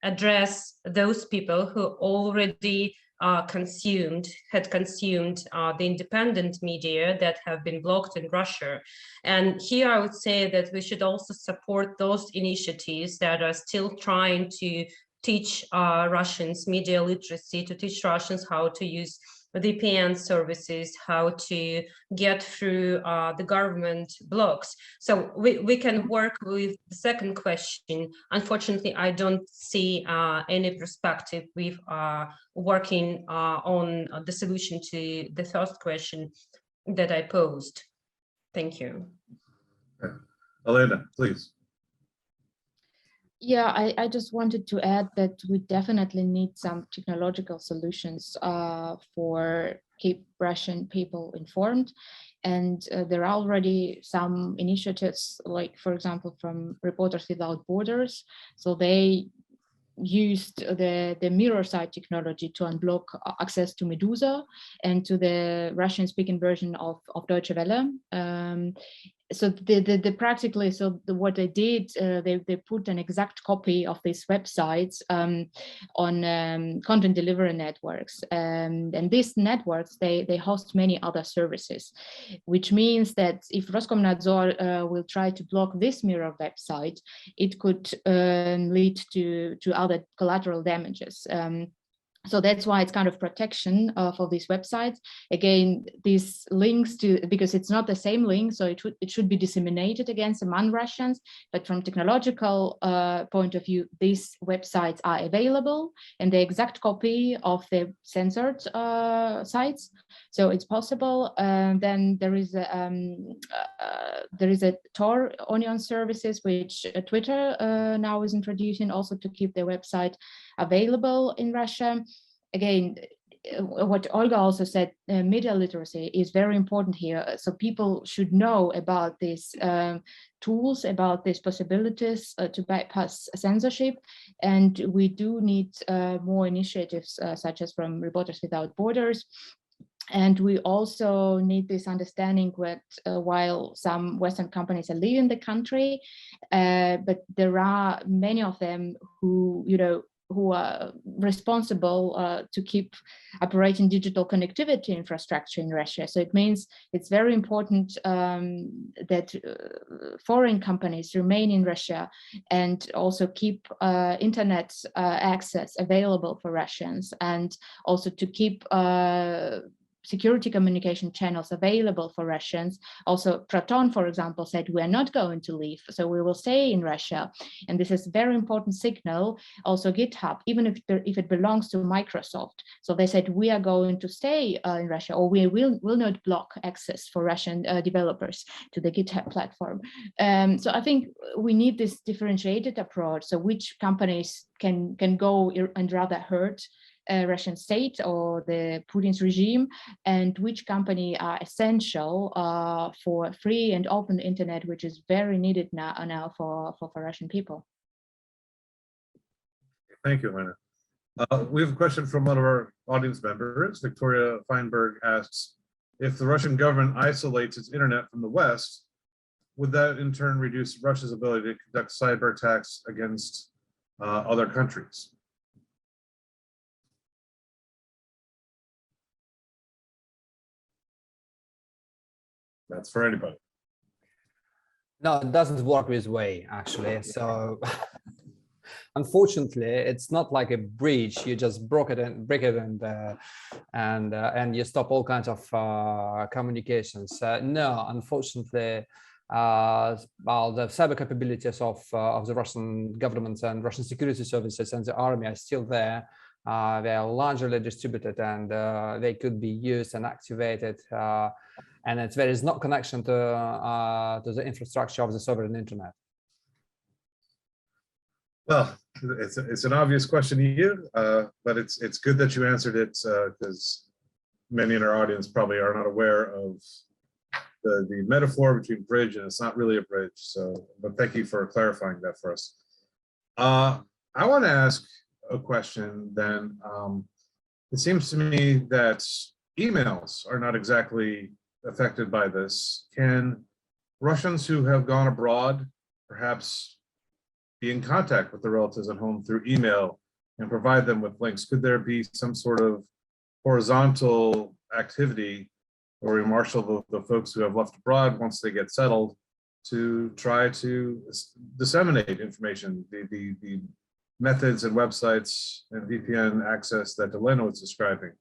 address those people who already had consumed the independent media that have been blocked in Russia. And here I would say that we should also support those initiatives that are still trying to teach Russians media literacy, to teach Russians how to use VPN services, how to get through the government blocks. So we can work with the second question. Unfortunately, I don't see any perspective with working on the solution to the first question that I posed. Thank you. Okay. Elena, please. Yeah, I just wanted to add that we definitely need some technological solutions for keep Russian people informed. And there are already some initiatives, like, for example, from Reporters Without Borders. So they used the mirror site technology to unblock access to Medusa and to the Russian speaking version of Deutsche Welle. So practically, what they did, they put an exact copy of these websites on content delivery networks, and these networks they host many other services, which means that if Roskomnadzor will try to block this mirror website, it could lead to other collateral damages. So that's why it's kind of protection for these websites. Again, these links to, because it's not the same link, so it should be disseminated against among Russians. But from technological point of view, these websites are available and the exact copy of the censored sites. So it's possible. Then there is a Tor onion services, which Twitter now is introducing also to keep their website available in Russia. Again, what Olga also said, media literacy is very important here. So people should know about these tools, about these possibilities to bypass censorship. And we do need more initiatives such as from Reporters Without Borders. And we also need this understanding that while some Western companies are leaving the country, but there are many of them who, who are responsible to keep operating digital connectivity infrastructure in Russia. So it means it's very important that foreign companies remain in Russia and also keep internet access available for Russians, and also to keep security communication channels available for Russians. Also, Proton, for example, said we are not going to leave, so we will stay in Russia. And this is a very important signal. Also, GitHub, even if it belongs to Microsoft, so they said we are going to stay in Russia, or we will not block access for Russian developers to the GitHub platform. So I think we need this differentiated approach. So which companies can go and rather hurt Russian state or the Putin's regime, and which company are essential for free and open internet, which is very needed now for Russian people. Thank you, Elena. We have a question from one of our audience members. Victoria Feinberg asks, if the Russian government isolates its internet from the West, would that in turn reduce Russia's ability to conduct cyber attacks against other countries? That's for anybody. No, it doesn't work this way, actually. So unfortunately, it's not like a breach. You just break it and you stop all kinds of communications. No, unfortunately, well, the cyber capabilities of the Russian government and Russian security services and the army are still there. They are largely distributed, and they could be used and activated. And there is no connection to the infrastructure of the sovereign internet. Well, it's an obvious question to you, but it's good that you answered it, because many in our audience probably are not aware of the metaphor between bridge, and it's not really a bridge. So, but thank you for clarifying that for us. I want to ask a question then. It seems to me that emails are not exactly affected by this. Can Russians who have gone abroad perhaps be in contact with their relatives at home through email and provide them with links? Could there be some sort of horizontal activity or we marshal the folks who have left abroad once they get settled to try to disseminate information, the methods and websites and VPN access that Elena was describing?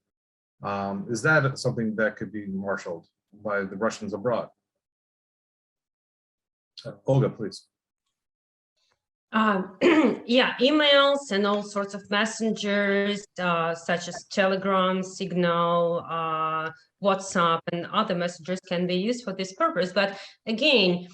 Is that something that could be marshaled by the Russians abroad? Olga, please. Yeah, emails and all sorts of messengers, such as Telegram, Signal, WhatsApp, and other messengers can be used for this purpose. But again,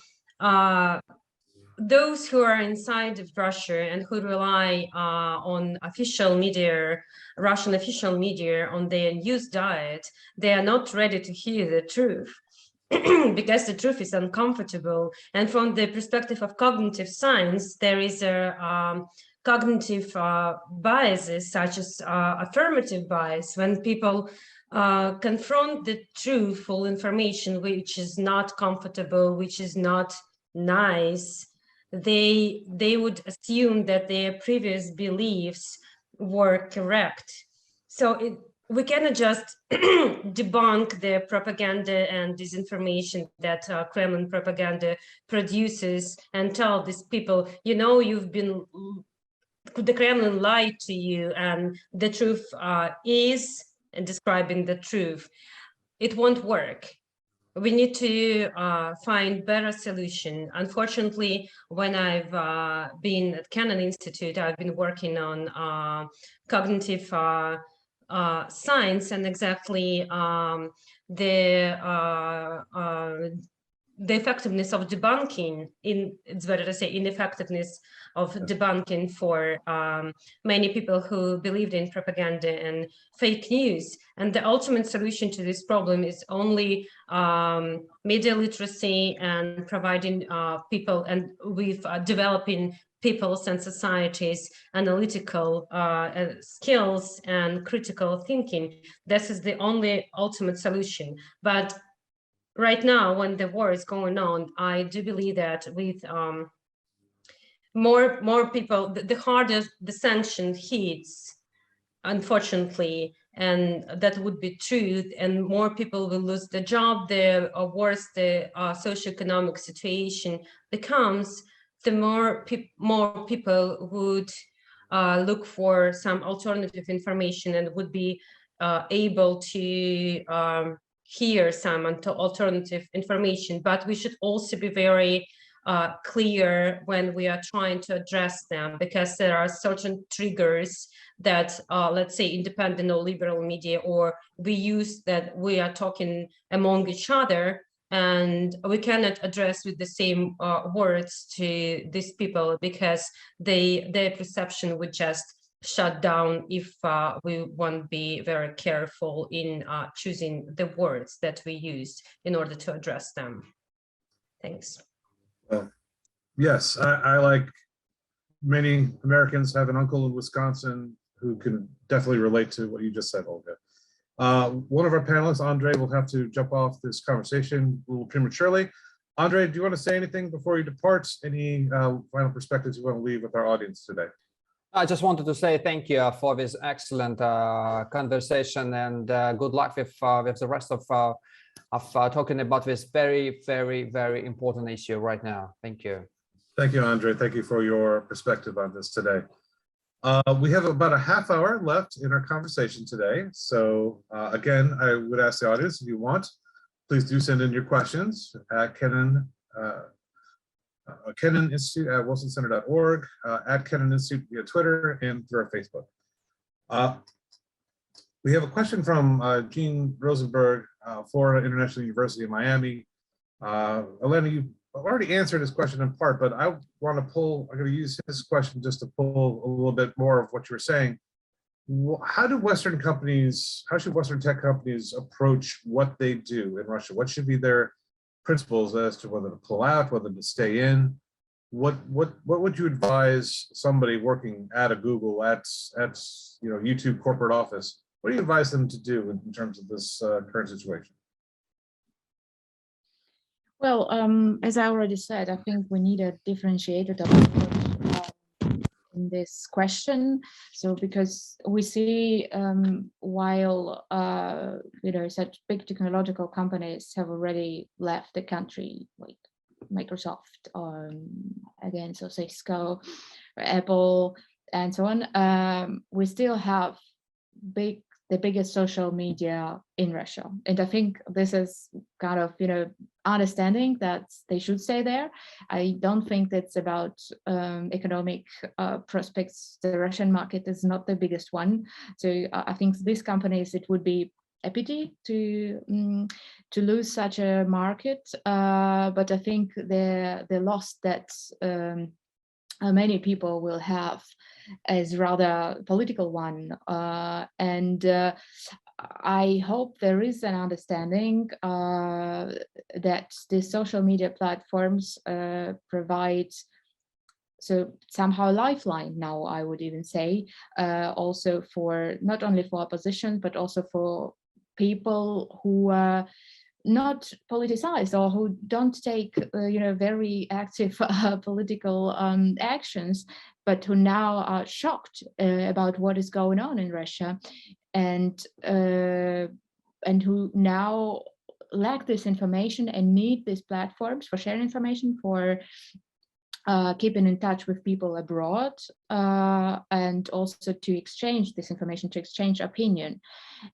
those who are inside of Russia and who rely on official media, Russian official media, on their news diet, they are not ready to hear the truth. Because the truth is uncomfortable. And from the perspective of cognitive science, there is a cognitive biases, such as affirmative bias, when people confront the truthful information, which is not comfortable, which is not nice, they would assume that their previous beliefs were correct. So we cannot just debunk the propaganda and disinformation that Kremlin propaganda produces and tell these people, you know, you've been could the Kremlin lie to you and the truth is and describing the truth? It won't work. We need to find better solution. Unfortunately, when I've been at Canon Institute, I've been working on cognitive science and exactly the effectiveness of debunking, it's better to say ineffectiveness of debunking for many people who believed in propaganda and fake news. And the ultimate solution to this problem is only media literacy and providing people and with developing people's and societies analytical skills and critical thinking. This is the only ultimate solution. But right now, when the war is going on, I do believe that with more people, the harder the sanction hits, unfortunately, and that would be true, and more people will lose the job, the worse the socioeconomic situation becomes, the more people would look for some alternative information and would be able to hear some alternative information. But we should also be very clear when we are trying to address them, because there are certain triggers that let's say independent or liberal media or we use, that we are talking among each other, and we cannot address with the same words to these people, because their perception would just shut down if we won't be very careful in choosing the words that we use in order to address them. Thanks. Well, yes, I like many Americans have an uncle in Wisconsin who can definitely relate to what you just said, Olga. One of our panelists, Andre, will have to jump off this conversation a little prematurely. Andre, do you want to say anything before you depart? Any final perspectives you want to leave with our audience today? I just wanted to say thank you for this excellent conversation, and good luck with the rest of talking about this very, very, very important issue right now. Thank you. Thank you, Andre. Thank you for your perspective on this today. We have about a half hour left in our conversation today. So again, I would ask the audience, if you want, please do send in your questions at Kennan Institute at wilsoncenter.org, at Kennan Institute via Twitter, and through our Facebook. We have a question from Gene Rosenberg, Florida International University in Miami. Elena, you already answered his question in part, but I want to pull, I'm going to use his question just to pull a little bit more of what you were saying. How should Western tech companies approach what they do in Russia? What should be their principles as to whether to pull out, whether to stay in? What would you advise somebody working at a Google, at YouTube corporate office? What do you advise them to do in terms of this current situation? Well, as I already said, I think we need a differentiated approach in this question. So because we see while such big technological companies have already left the country, like Microsoft, again, so Cisco, Apple, and so on, we still have the biggest social media in Russia. And I think this is kind of, understanding that they should stay there. I don't think that's about economic prospects. The Russian market is not the biggest one. So I think these companies, it would be a pity to lose such a market. But I think the loss that many people will have is rather political one, and I hope there is an understanding that the social media platforms provide so somehow lifeline now, I would even say, also for not only for opposition but also for people who not politicized or who don't take very active political actions, but who now are shocked about what is going on in Russia, and who now lack this information and need these platforms for sharing information, for keeping in touch with people abroad, and also to exchange this information, to exchange opinion.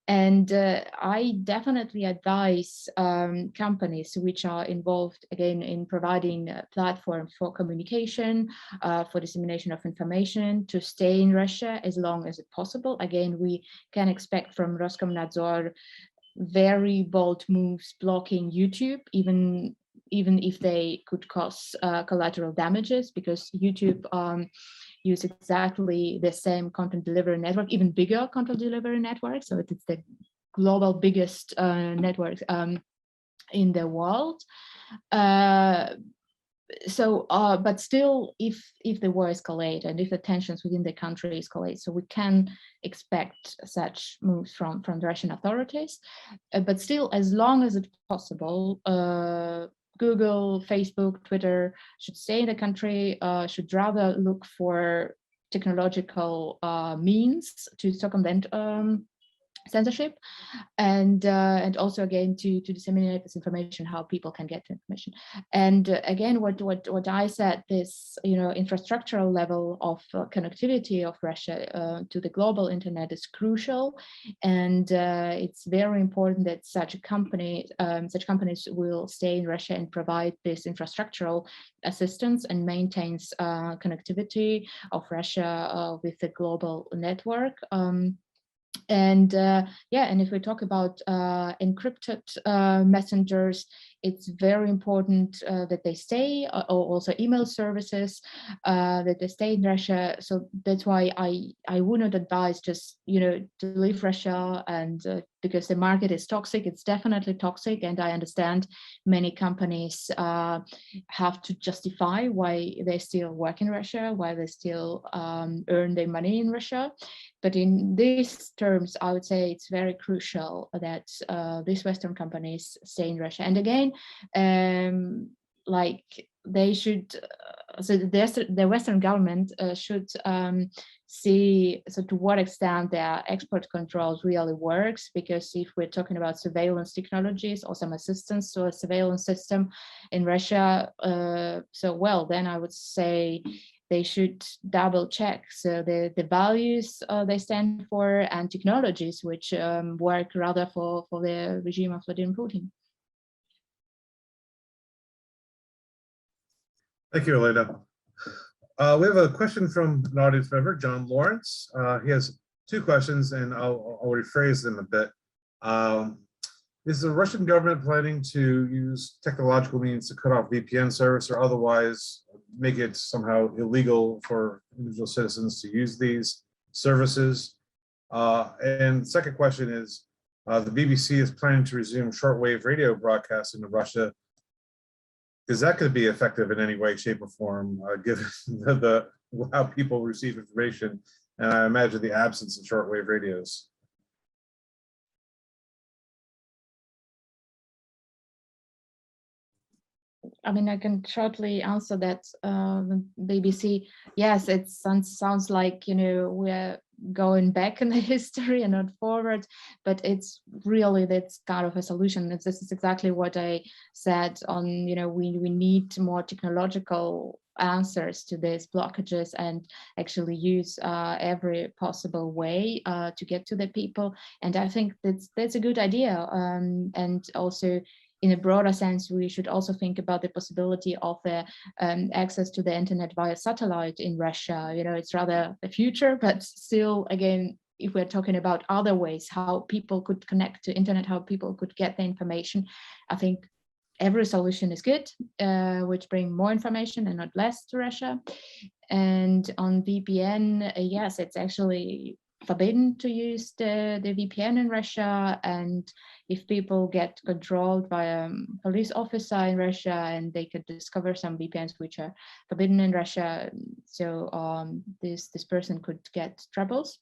And I definitely advise companies which are involved, again, in providing platforms for communication, for dissemination of information, to stay in Russia as long as it's possible. Again, we can expect from Roskomnadzor very bold moves blocking YouTube, even if they could cause collateral damages, because YouTube use exactly the same content delivery network, even bigger content delivery network. So it's the global biggest network in the world. But still, if the war escalates and if the tensions within the country escalate, so we can expect such moves from the Russian authorities. But still, as long as it's possible, Google, Facebook, Twitter should stay in the country, should rather look for technological means to circumvent censorship, and also again to disseminate this information, how people can get information. And again, what I said, this infrastructural level of connectivity of Russia to the global internet is crucial, and it's very important that such companies will stay in Russia and provide this infrastructural assistance and maintains connectivity of Russia with the global network. And if we talk about encrypted messengers, it's very important that they stay, or also email services, that they stay in Russia. So that's why I would not advise just to leave Russia, and because the market is toxic. It's definitely toxic, and I understand many companies have to justify why they still work in Russia, why they still earn their money in Russia. But in these terms, I would say it's very crucial that these Western companies stay in Russia. And again, like they should, so the Western government should see to what extent their export controls really works, because if we're talking about surveillance technologies or some assistance to a surveillance system in Russia, then I would say they should double check the values they stand for and technologies which work rather for the regime of Vladimir Putin. Thank you, Elena. We have a question from an audience member, John Lawrence. He has two questions, and I'll rephrase them a bit. Is the Russian government planning to use technological means to cut off VPN service or otherwise make it somehow illegal for individual citizens to use these services? And second question is, the BBC is planning to resume shortwave radio broadcasting to Russia. Is that going to be effective in any way, shape, or form, given how people receive information, and I imagine the absence of shortwave radios? I mean, I can shortly answer that. The BBC, yes, it sounds like we're going back in the history and not forward, but it's really that's kind of a solution. This is exactly what I said on. We need more technological answers to these blockages and actually use every possible way to get to the people. And I think that's a good idea. And also, in a broader sense, we should also think about the possibility of access to the internet via satellite in Russia. It's rather the future, but still, again, if we're talking about other ways how people could connect to internet, how people could get the information, I think every solution is good, which bring more information and not less to Russia. And on VPN, yes, it's actually forbidden to use the VPN in Russia, and if people get controlled by a police officer in Russia and they could discover some VPNs which are forbidden in Russia, so this person could get troubles.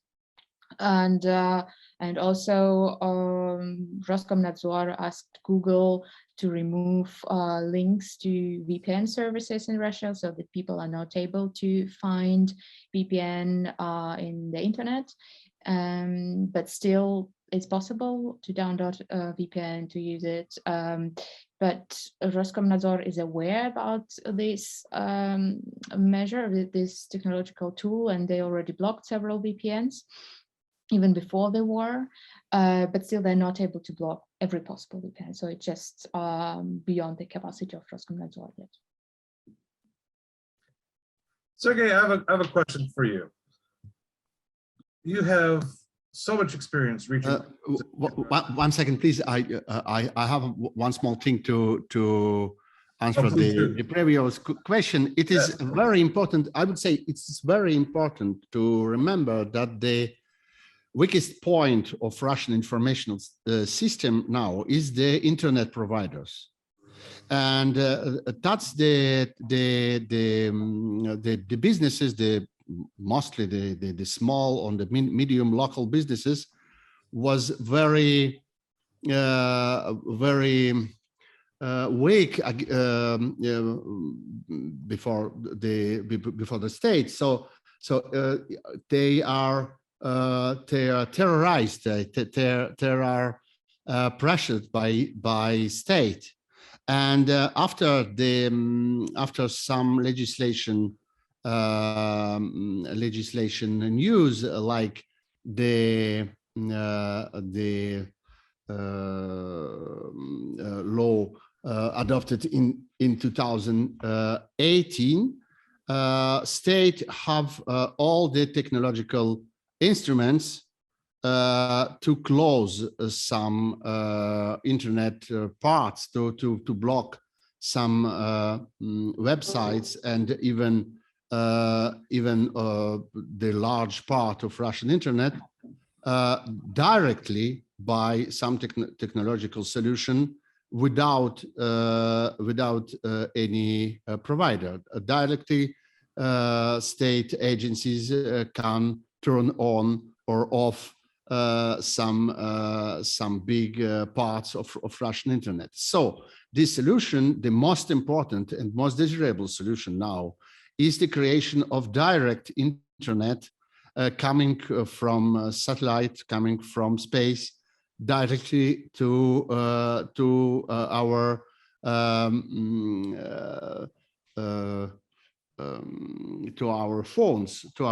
And also Roskomnadzor asked Google to remove links to VPN services in Russia so that people are not able to find VPN in the internet. But still, it's possible to download a VPN to use it, but Roskomnadzor is aware about this measure, this technological tool, and they already blocked several VPNs even before the war, but still they're not able to block every possible VPN. So it's just beyond the capacity of Roskomnadzor yet. Sergey, I have a question for you. You have so much experience reaching. One second, please. I have one small thing to answer the previous question. It is very important. I would say it's very important to remember that the weakest point of Russian information system now is the internet providers, and that's the businesses, mostly the small and the medium local businesses was very weak before the state. So they are terrorized. They are pressured by state, and after some legislation news like the law adopted in 2018, state have all the technological instruments to close some internet parts, to block some websites, and even the large part of Russian internet directly by some technological solution without any provider. Directly, state agencies can turn on or off some big parts of Russian internet. So this solution, the most important and most desirable solution now, is the creation of direct internet coming from satellite, coming from space, directly to our phones, to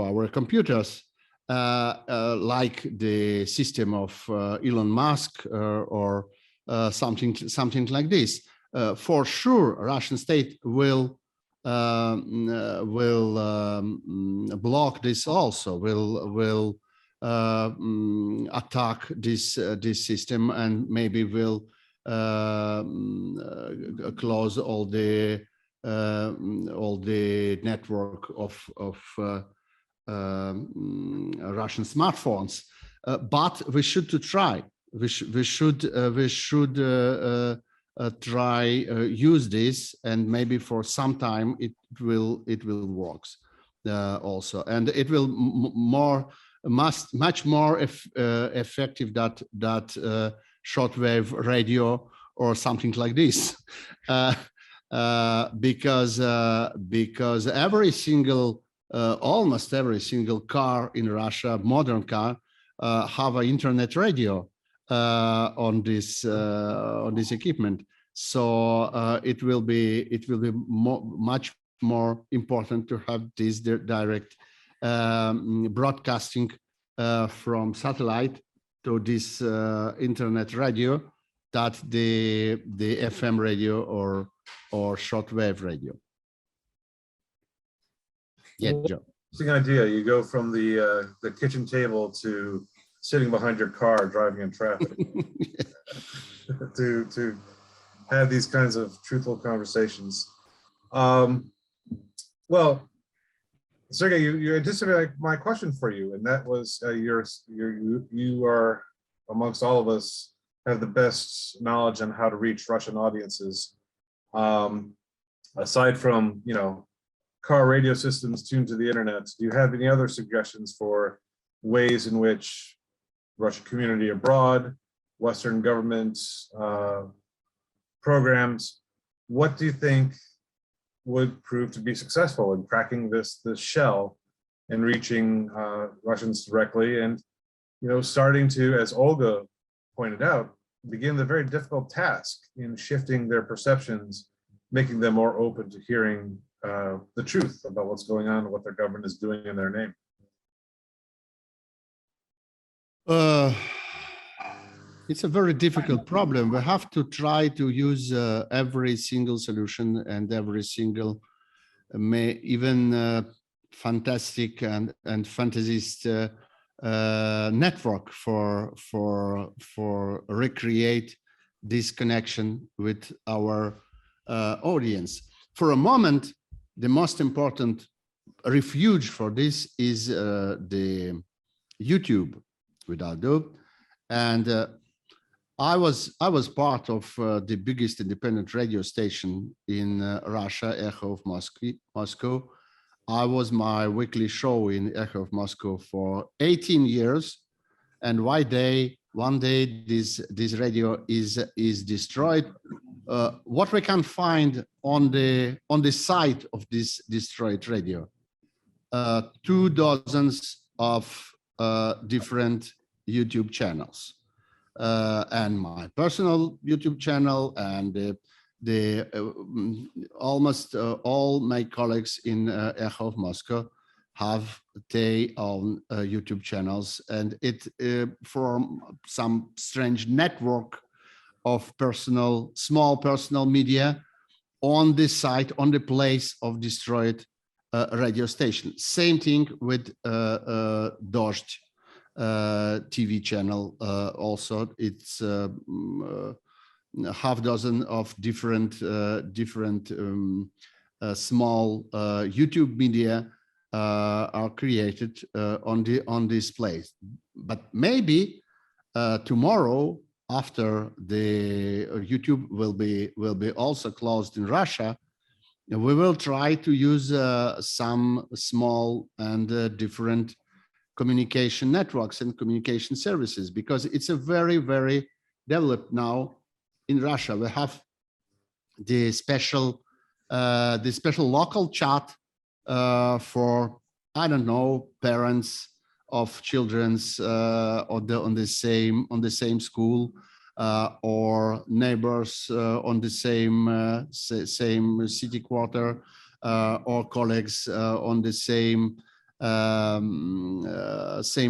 our computers, like the system of Elon Musk or something like this. For sure, Russian state will block this also. Will attack this system, and maybe will close all the network of Russian smartphones. But we should try. We should try use this, and maybe for some time it will works also, and it will much more effective that shortwave radio or something like this, because every single almost every single car in Russia, modern car, have an internet radio on this equipment. So it will be much more important to have this direct broadcasting from satellite to this internet radio, that the FM radio or shortwave radio. Yeah, Joe. Interesting idea. You go from the kitchen table to sitting behind your car driving in traffic to have these kinds of truthful conversations. Well, Sergey, you anticipated my question for you, and that was you are, amongst all of us, have the best knowledge on how to reach Russian audiences. Aside from, car radio systems tuned to the internet, do you have any other suggestions for ways in which Russian community abroad, Western governments, programs, what do you think would prove to be successful in cracking this shell and reaching Russians directly, and starting to, as Olga pointed out, begin the very difficult task in shifting their perceptions, making them more open to hearing the truth about what's going on and what their government is doing in their name. It's a very difficult problem. We have to try to use every single solution and every single, even fantastic and fantasist network for recreate this connection with our audience. For a moment, the most important refuge for this is the YouTube, without doubt. And I was part of the biggest independent radio station in Russia, Echo of Moscow. I was my weekly show in Echo of Moscow for 18 years, and one day this radio is destroyed. What we can find on the site of this destroyed radio, 2 dozens of different YouTube channels, and my personal YouTube channel, and almost all my colleagues in Echo of Moscow have their own YouTube channels, and it form some strange network of small personal media on this site, on the place of destroyed radio station. Same thing with Dozhd TV channel. Also, it's half dozen of different small YouTube media are created on this place. But maybe tomorrow, after the YouTube will be also closed in Russia, we will try to use some small and different communication networks and communication services, because it's a very, very developed now in Russia. We have the special local chat for, I don't know, parents of children's on the same school, or neighbors on the same city quarter, or colleagues on the same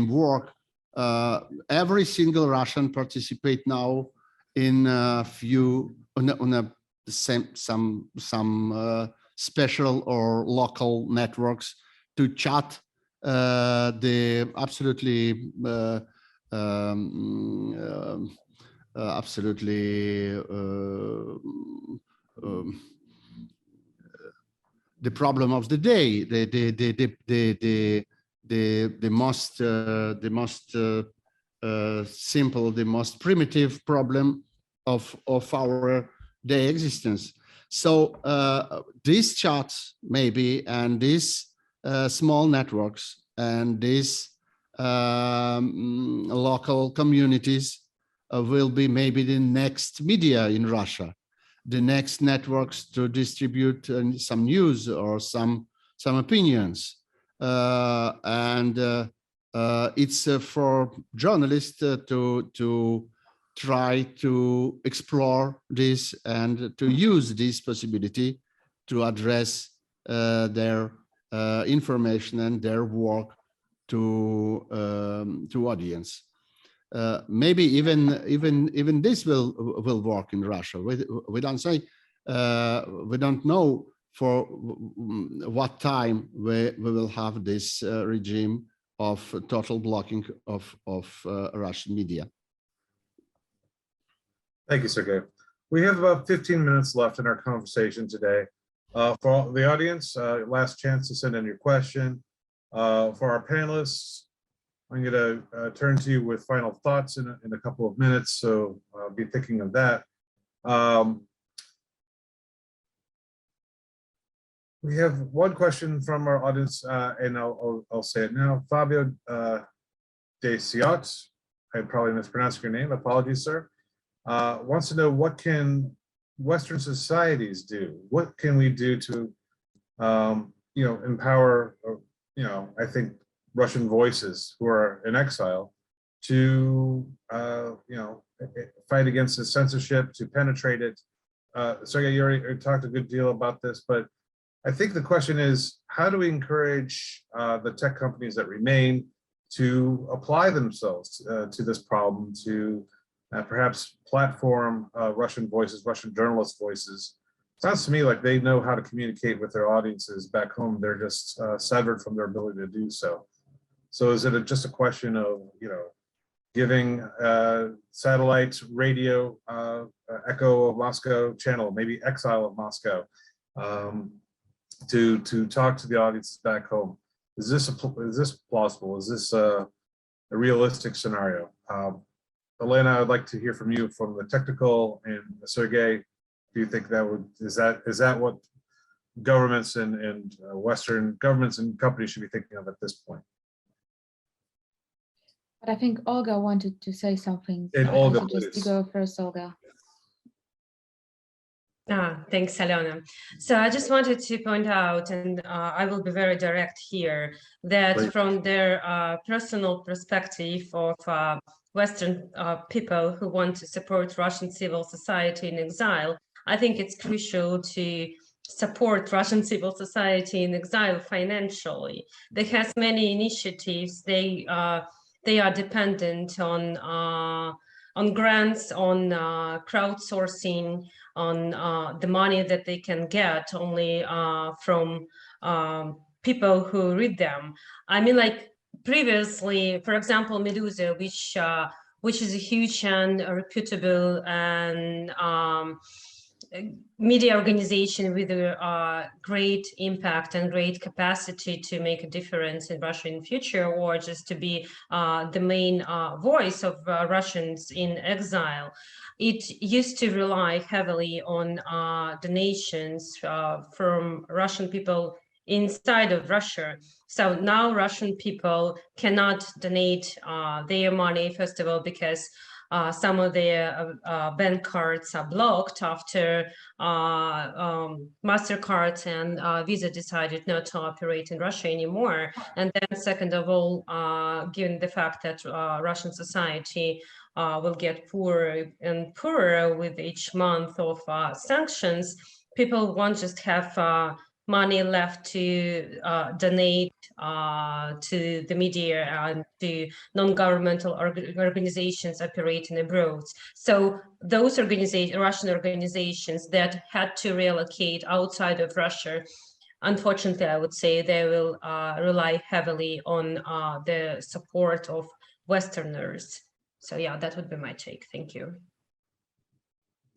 work. Every single Russian participate now in some special or local networks to chat the absolutely the problem of the day, the most simple, the most primitive problem of our day existence. So these chats maybe, and these small networks, and these local communities will be maybe the next media in Russia, the next networks to distribute some news or some opinions. It's for journalists to try to explore this and to use this possibility to address their information and their work to audience. Maybe even this will work in Russia. We don't say, we don't know for what time we will have this regime of total blocking of Russian media. Thank you, Sergey. We have about 15 minutes left in our conversation today. For the audience, last chance to send in your question. For our panelists, I'm going to turn to you with final thoughts in a couple of minutes, so be thinking of that. We have one question from our audience, and I'll say it now. Fabio De Ciot, I probably mispronounced your name, apologies, sir, wants to know, what can Western societies do? What can we do to empower I think Russian voices who are in exile to, fight against the censorship, to penetrate it. Sergey, you already talked a good deal about this, but I think the question is, how do we encourage the tech companies that remain to apply themselves to this problem, to perhaps platform Russian voices, Russian journalist voices? Sounds to me like they know how to communicate with their audiences back home. They're just severed from their ability to do so. So is it just a question of, giving satellite radio Echo of Moscow channel, maybe Exile of Moscow, to talk to the audiences back home? Is this plausible? Is this a realistic scenario? Elena, I'd like to hear from you from the technical, and Sergey, do you think is that what governments and Western governments and companies should be thinking of at this point? But I think Olga wanted to say something. And So Olga, I suggest you please. go first, Olga. Thanks, Alena. So I just wanted to point out, and I will be very direct here, that Please. from their personal perspective of Western people who want to support Russian civil society in exile, I think it's crucial to support Russian civil society in exile financially. They have many initiatives. They are dependent on grants, on crowdsourcing, on the money that they can get only from people who read them. I mean, like previously, for example, Medusa, which is a huge and reputable and media organization with a great impact and great capacity to make a difference in Russia in the future, or just to be the main voice of Russians in exile. It used to rely heavily on donations from Russian people inside of Russia. So now Russian people cannot donate their money, first of all, because some of their bank cards are blocked after MasterCard and Visa decided not to operate in Russia anymore. And then second of all, given the fact that Russian society will get poorer and poorer with each month of sanctions, people won't just have money left to donate to the media and to non-governmental organizations operating abroad. So those Russian organizations that had to relocate outside of Russia, unfortunately, I would say they will rely heavily on the support of Westerners. So yeah, that would be my take. Thank you.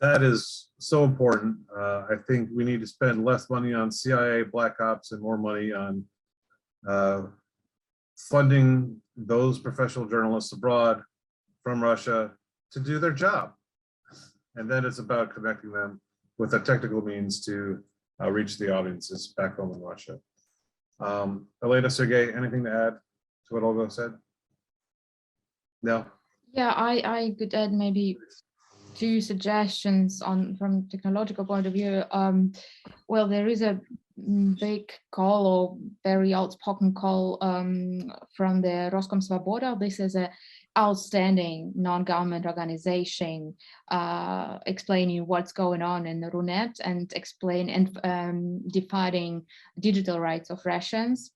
That is so important. I think we need to spend less money on CIA black ops and more money on funding those professional journalists abroad from Russia to do their job. And then it's about connecting them with the technical means to reach the audiences back home in Russia. Elena, Sergey, anything to add to what Olga said? No? Yeah, I could add maybe two suggestions from technological point of view. Well, there is a big call, or very outspoken call from the Roskomsvoboda. This is an outstanding non-government organization explaining what's going on in the Runet and defining digital rights of Russians.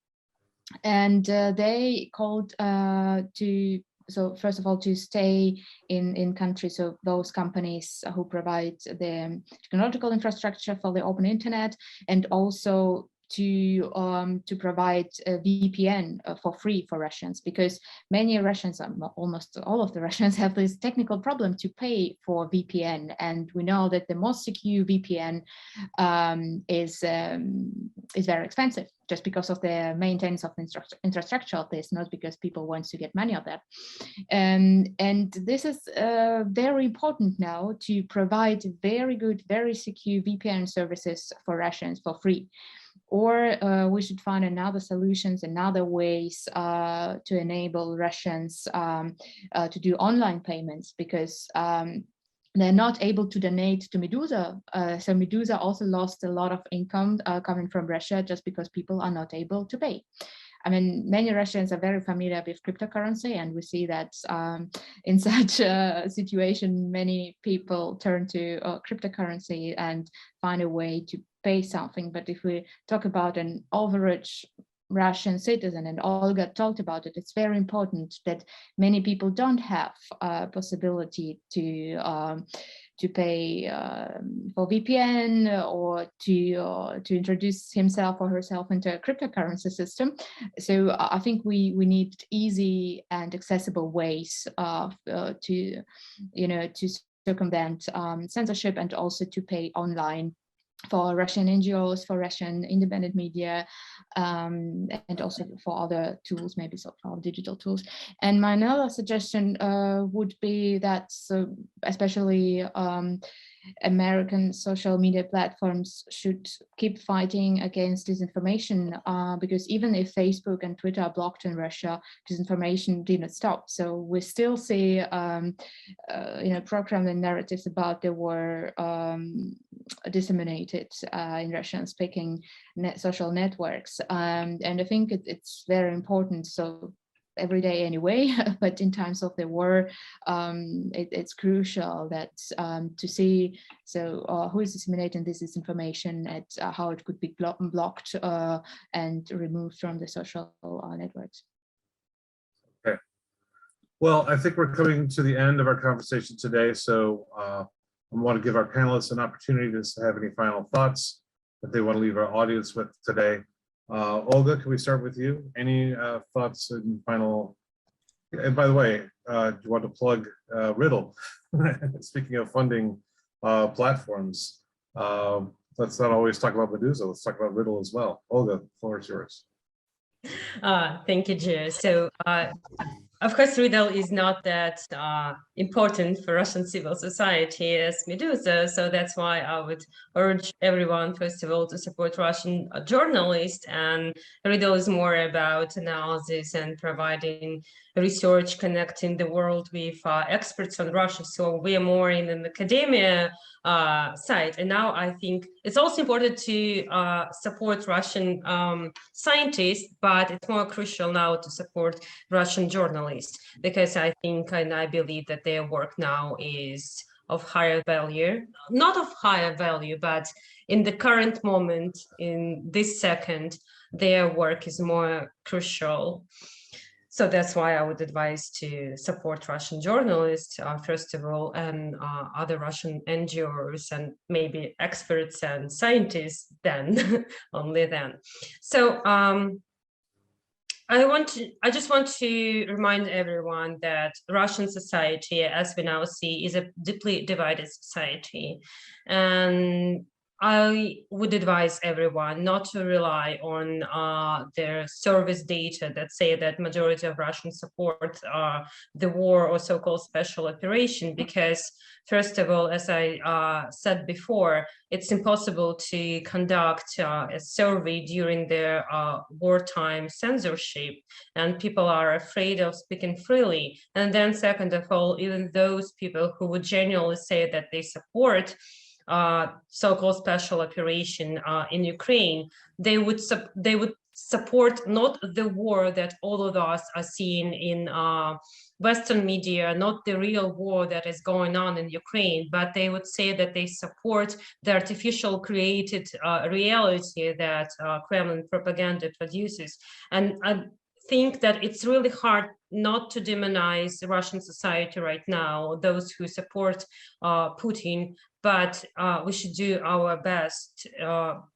And they called so first of all, to stay in countries of those companies who provide the technological infrastructure for the open internet, and also to provide a VPN for free for Russians, because many Russians, almost all of the Russians, have this technical problem to pay for VPN, and we know that the most secure VPN is very expensive, just because of the maintenance of the infrastructure of this, not because people want to get money of that. And this is very important now, to provide very good, very secure VPN services for Russians for free. Or we should find another solutions and other ways to enable Russians to do online payments, because they're not able to donate to Medusa. So Medusa also lost a lot of income coming from Russia, just because people are not able to pay. I mean, many Russians are very familiar with cryptocurrency, and we see that in such a situation, many people turn to cryptocurrency and find a way to pay something. But if we talk about an average Russian citizen, and Olga talked about it, it's very important that many people don't have a possibility to pay for VPN or to introduce himself or herself into a cryptocurrency system. So I think we need easy and accessible ways to circumvent censorship, and also to pay online for Russian NGOs, for Russian independent media, and also for other tools, maybe for digital tools. And my another suggestion would be that, especially American social media platforms should keep fighting against disinformation, because even if Facebook and Twitter are blocked in Russia, disinformation did not stop. So we still see programming narratives about the war disseminated in Russian-speaking social networks, and I think it's very important. So every day anyway, but in times of the war, it's crucial that to see who is disseminating this disinformation, and how it could be blocked and removed from the social networks. Okay. Well, I think we're coming to the end of our conversation today, so I want to give our panelists an opportunity to have any final thoughts that they want to leave our audience with today. Olga, can we start with you? Any thoughts and final? And by the way, do you want to plug Riddle? Speaking of funding platforms, let's not always talk about Medusa. Let's talk about Riddle as well. Olga, the floor is yours. Thank you, Joe. So, of course, Riddle is not that important for Russian civil society as Medusa. So that's why I would urge everyone, first of all, to support Russian journalists. And Riddle is more about analysis and providing research, connecting the world with experts on Russia. So we are more in an academia side. And now I think it's also important to support Russian scientists, but it's more crucial now to support Russian journalists, because I think and I believe that their work now is of higher value, not of higher value, but in the current moment, in this second, their work is more crucial. So that's why I would advise to support Russian journalists, first of all, and other Russian NGOs and maybe experts and scientists then, only then. So I just want to remind everyone that Russian society, as we now see, is a deeply divided society. And I would advise everyone not to rely on their service data that say that majority of Russians support the war or so-called special operation, because first of all, as I said before, it's impossible to conduct a survey during the wartime censorship, and people are afraid of speaking freely. And then second of all, even those people who would genuinely say that they support so-called special operation in Ukraine, they would support not the war that all of us are seeing in Western media, not the real war that is going on in Ukraine, but they would say that they support the artificial created reality that Kremlin propaganda produces. And I think that it's really hard not to demonize Russian society right now, those who support Putin, but we should do our best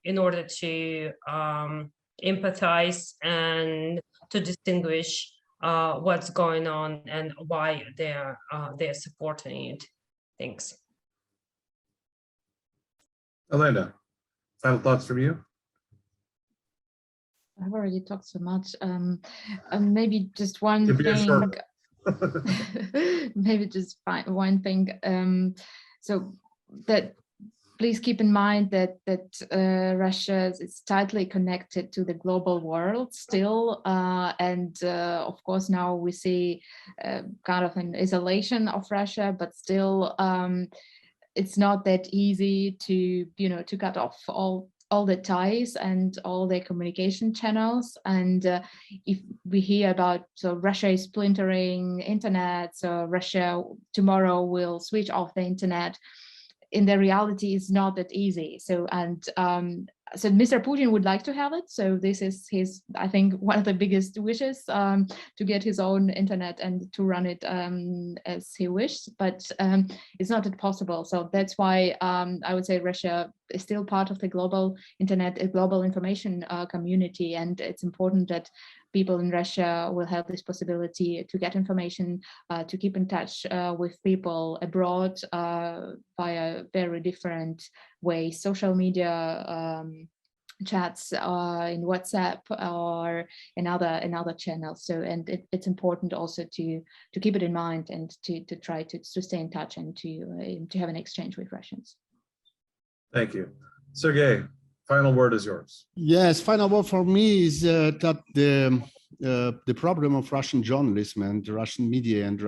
in order to empathize and to distinguish what's going on and why they're supporting it. Thanks. Elena, final thoughts from you? I've already talked so much. Maybe just one thing. Maybe just one thing. So that please keep in mind that Russia is tightly connected to the global world still, and of course now we see kind of an isolation of Russia, but still it's not that easy to to cut off all all the ties and all the communication channels. And if we hear about Russia is splintering internet, so Russia tomorrow will switch off the internet, in the reality is not that easy. So so Mr. Putin would like to have it. So this is his, I think, one of the biggest wishes, to get his own internet and to run it as he wished, but it's not that possible. So that's why I would say Russia is still part of the global internet, a global information community. And it's important that people in Russia will have this possibility to get information, to keep in touch with people abroad via very different ways, social media, chats in WhatsApp or in other channels. So, and it's important also to keep it in mind and to try to stay in touch and to have an exchange with Russians. Thank you. Sergey, final word is yours. Yes, final word for me is that the problem of Russian journalism and Russian media and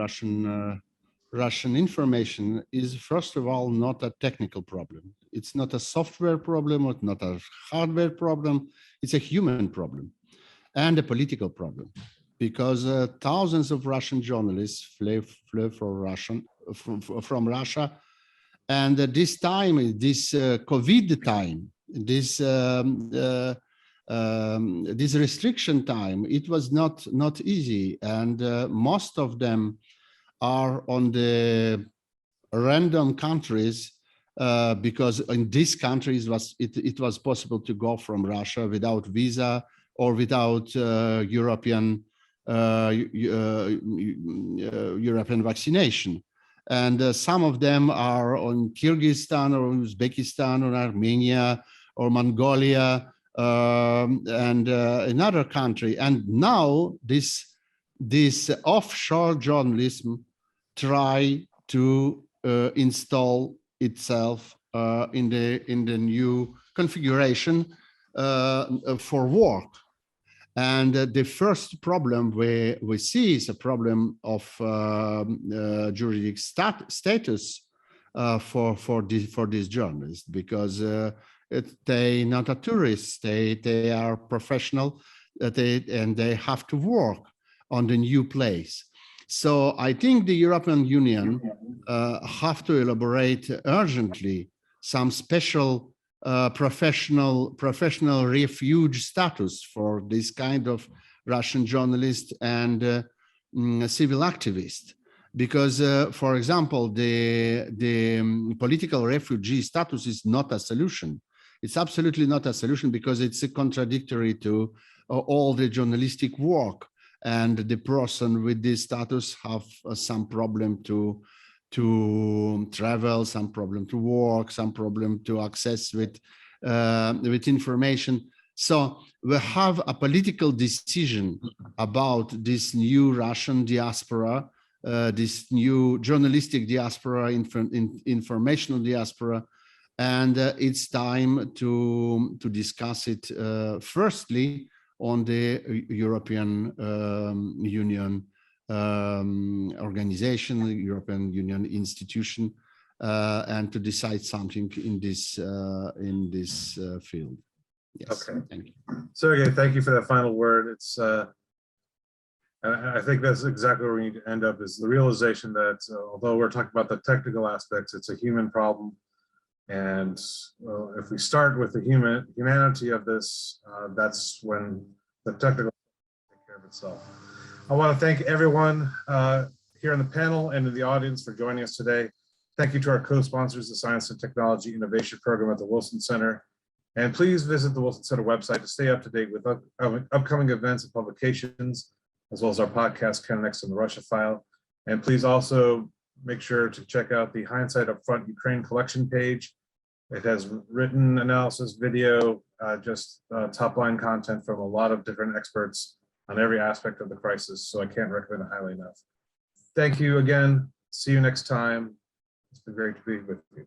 Russian information is, first of all, not a technical problem. It's not a software problem or not a hardware problem. It's a human problem and a political problem, because thousands of Russian journalists flew from Russia. And this time, this COVID time, this restriction time, it was not easy. And most of them are on the random countries, because in these countries it was possible to go from Russia without visa or without European vaccination. And some of them are on Kyrgyzstan or Uzbekistan or Armenia or Mongolia and another country. And now this offshore journalism try to install itself in the new configuration for work. And the first problem we see is a problem of juridic status for these journalists, because they not a tourists, they are professional, and they have to work on the new place. So I think the European Union have to elaborate urgently some special professional refuge status for this kind of Russian journalists and civil activists, because, for example, the political refugee status is not a solution. It's absolutely not a solution, because it's contradictory to all the journalistic work, and the person with this status have some problem to travel, some problem to work, some problem to access with information. So we have a political decision about this new Russian diaspora, this new journalistic diaspora, informational diaspora, and it's time to discuss it firstly on the European Union organization, European Union institution, and to decide something in this field. Yes. Okay. Thank you. Sergey, thank you for that final word. It's I think that's exactly where we need to end up, is the realization that although we're talking about the technical aspects, it's a human problem. And if we start with the humanity of this, that's when the technical take care of itself. I want to thank everyone here in the panel and in the audience for joining us today. Thank you to our co-sponsors, the Science and Technology Innovation Program at the Wilson Center. And please visit the Wilson Center website to stay up to date with upcoming events and publications, as well as our podcast, Next in the Russia File. And please also make sure to check out the Hindsight Upfront Ukraine collection page. It has written analysis, video, just top-line content from a lot of different experts on every aspect of the crisis. So I can't recommend it highly enough. Thank you again. See you next time. It's been great to be with you.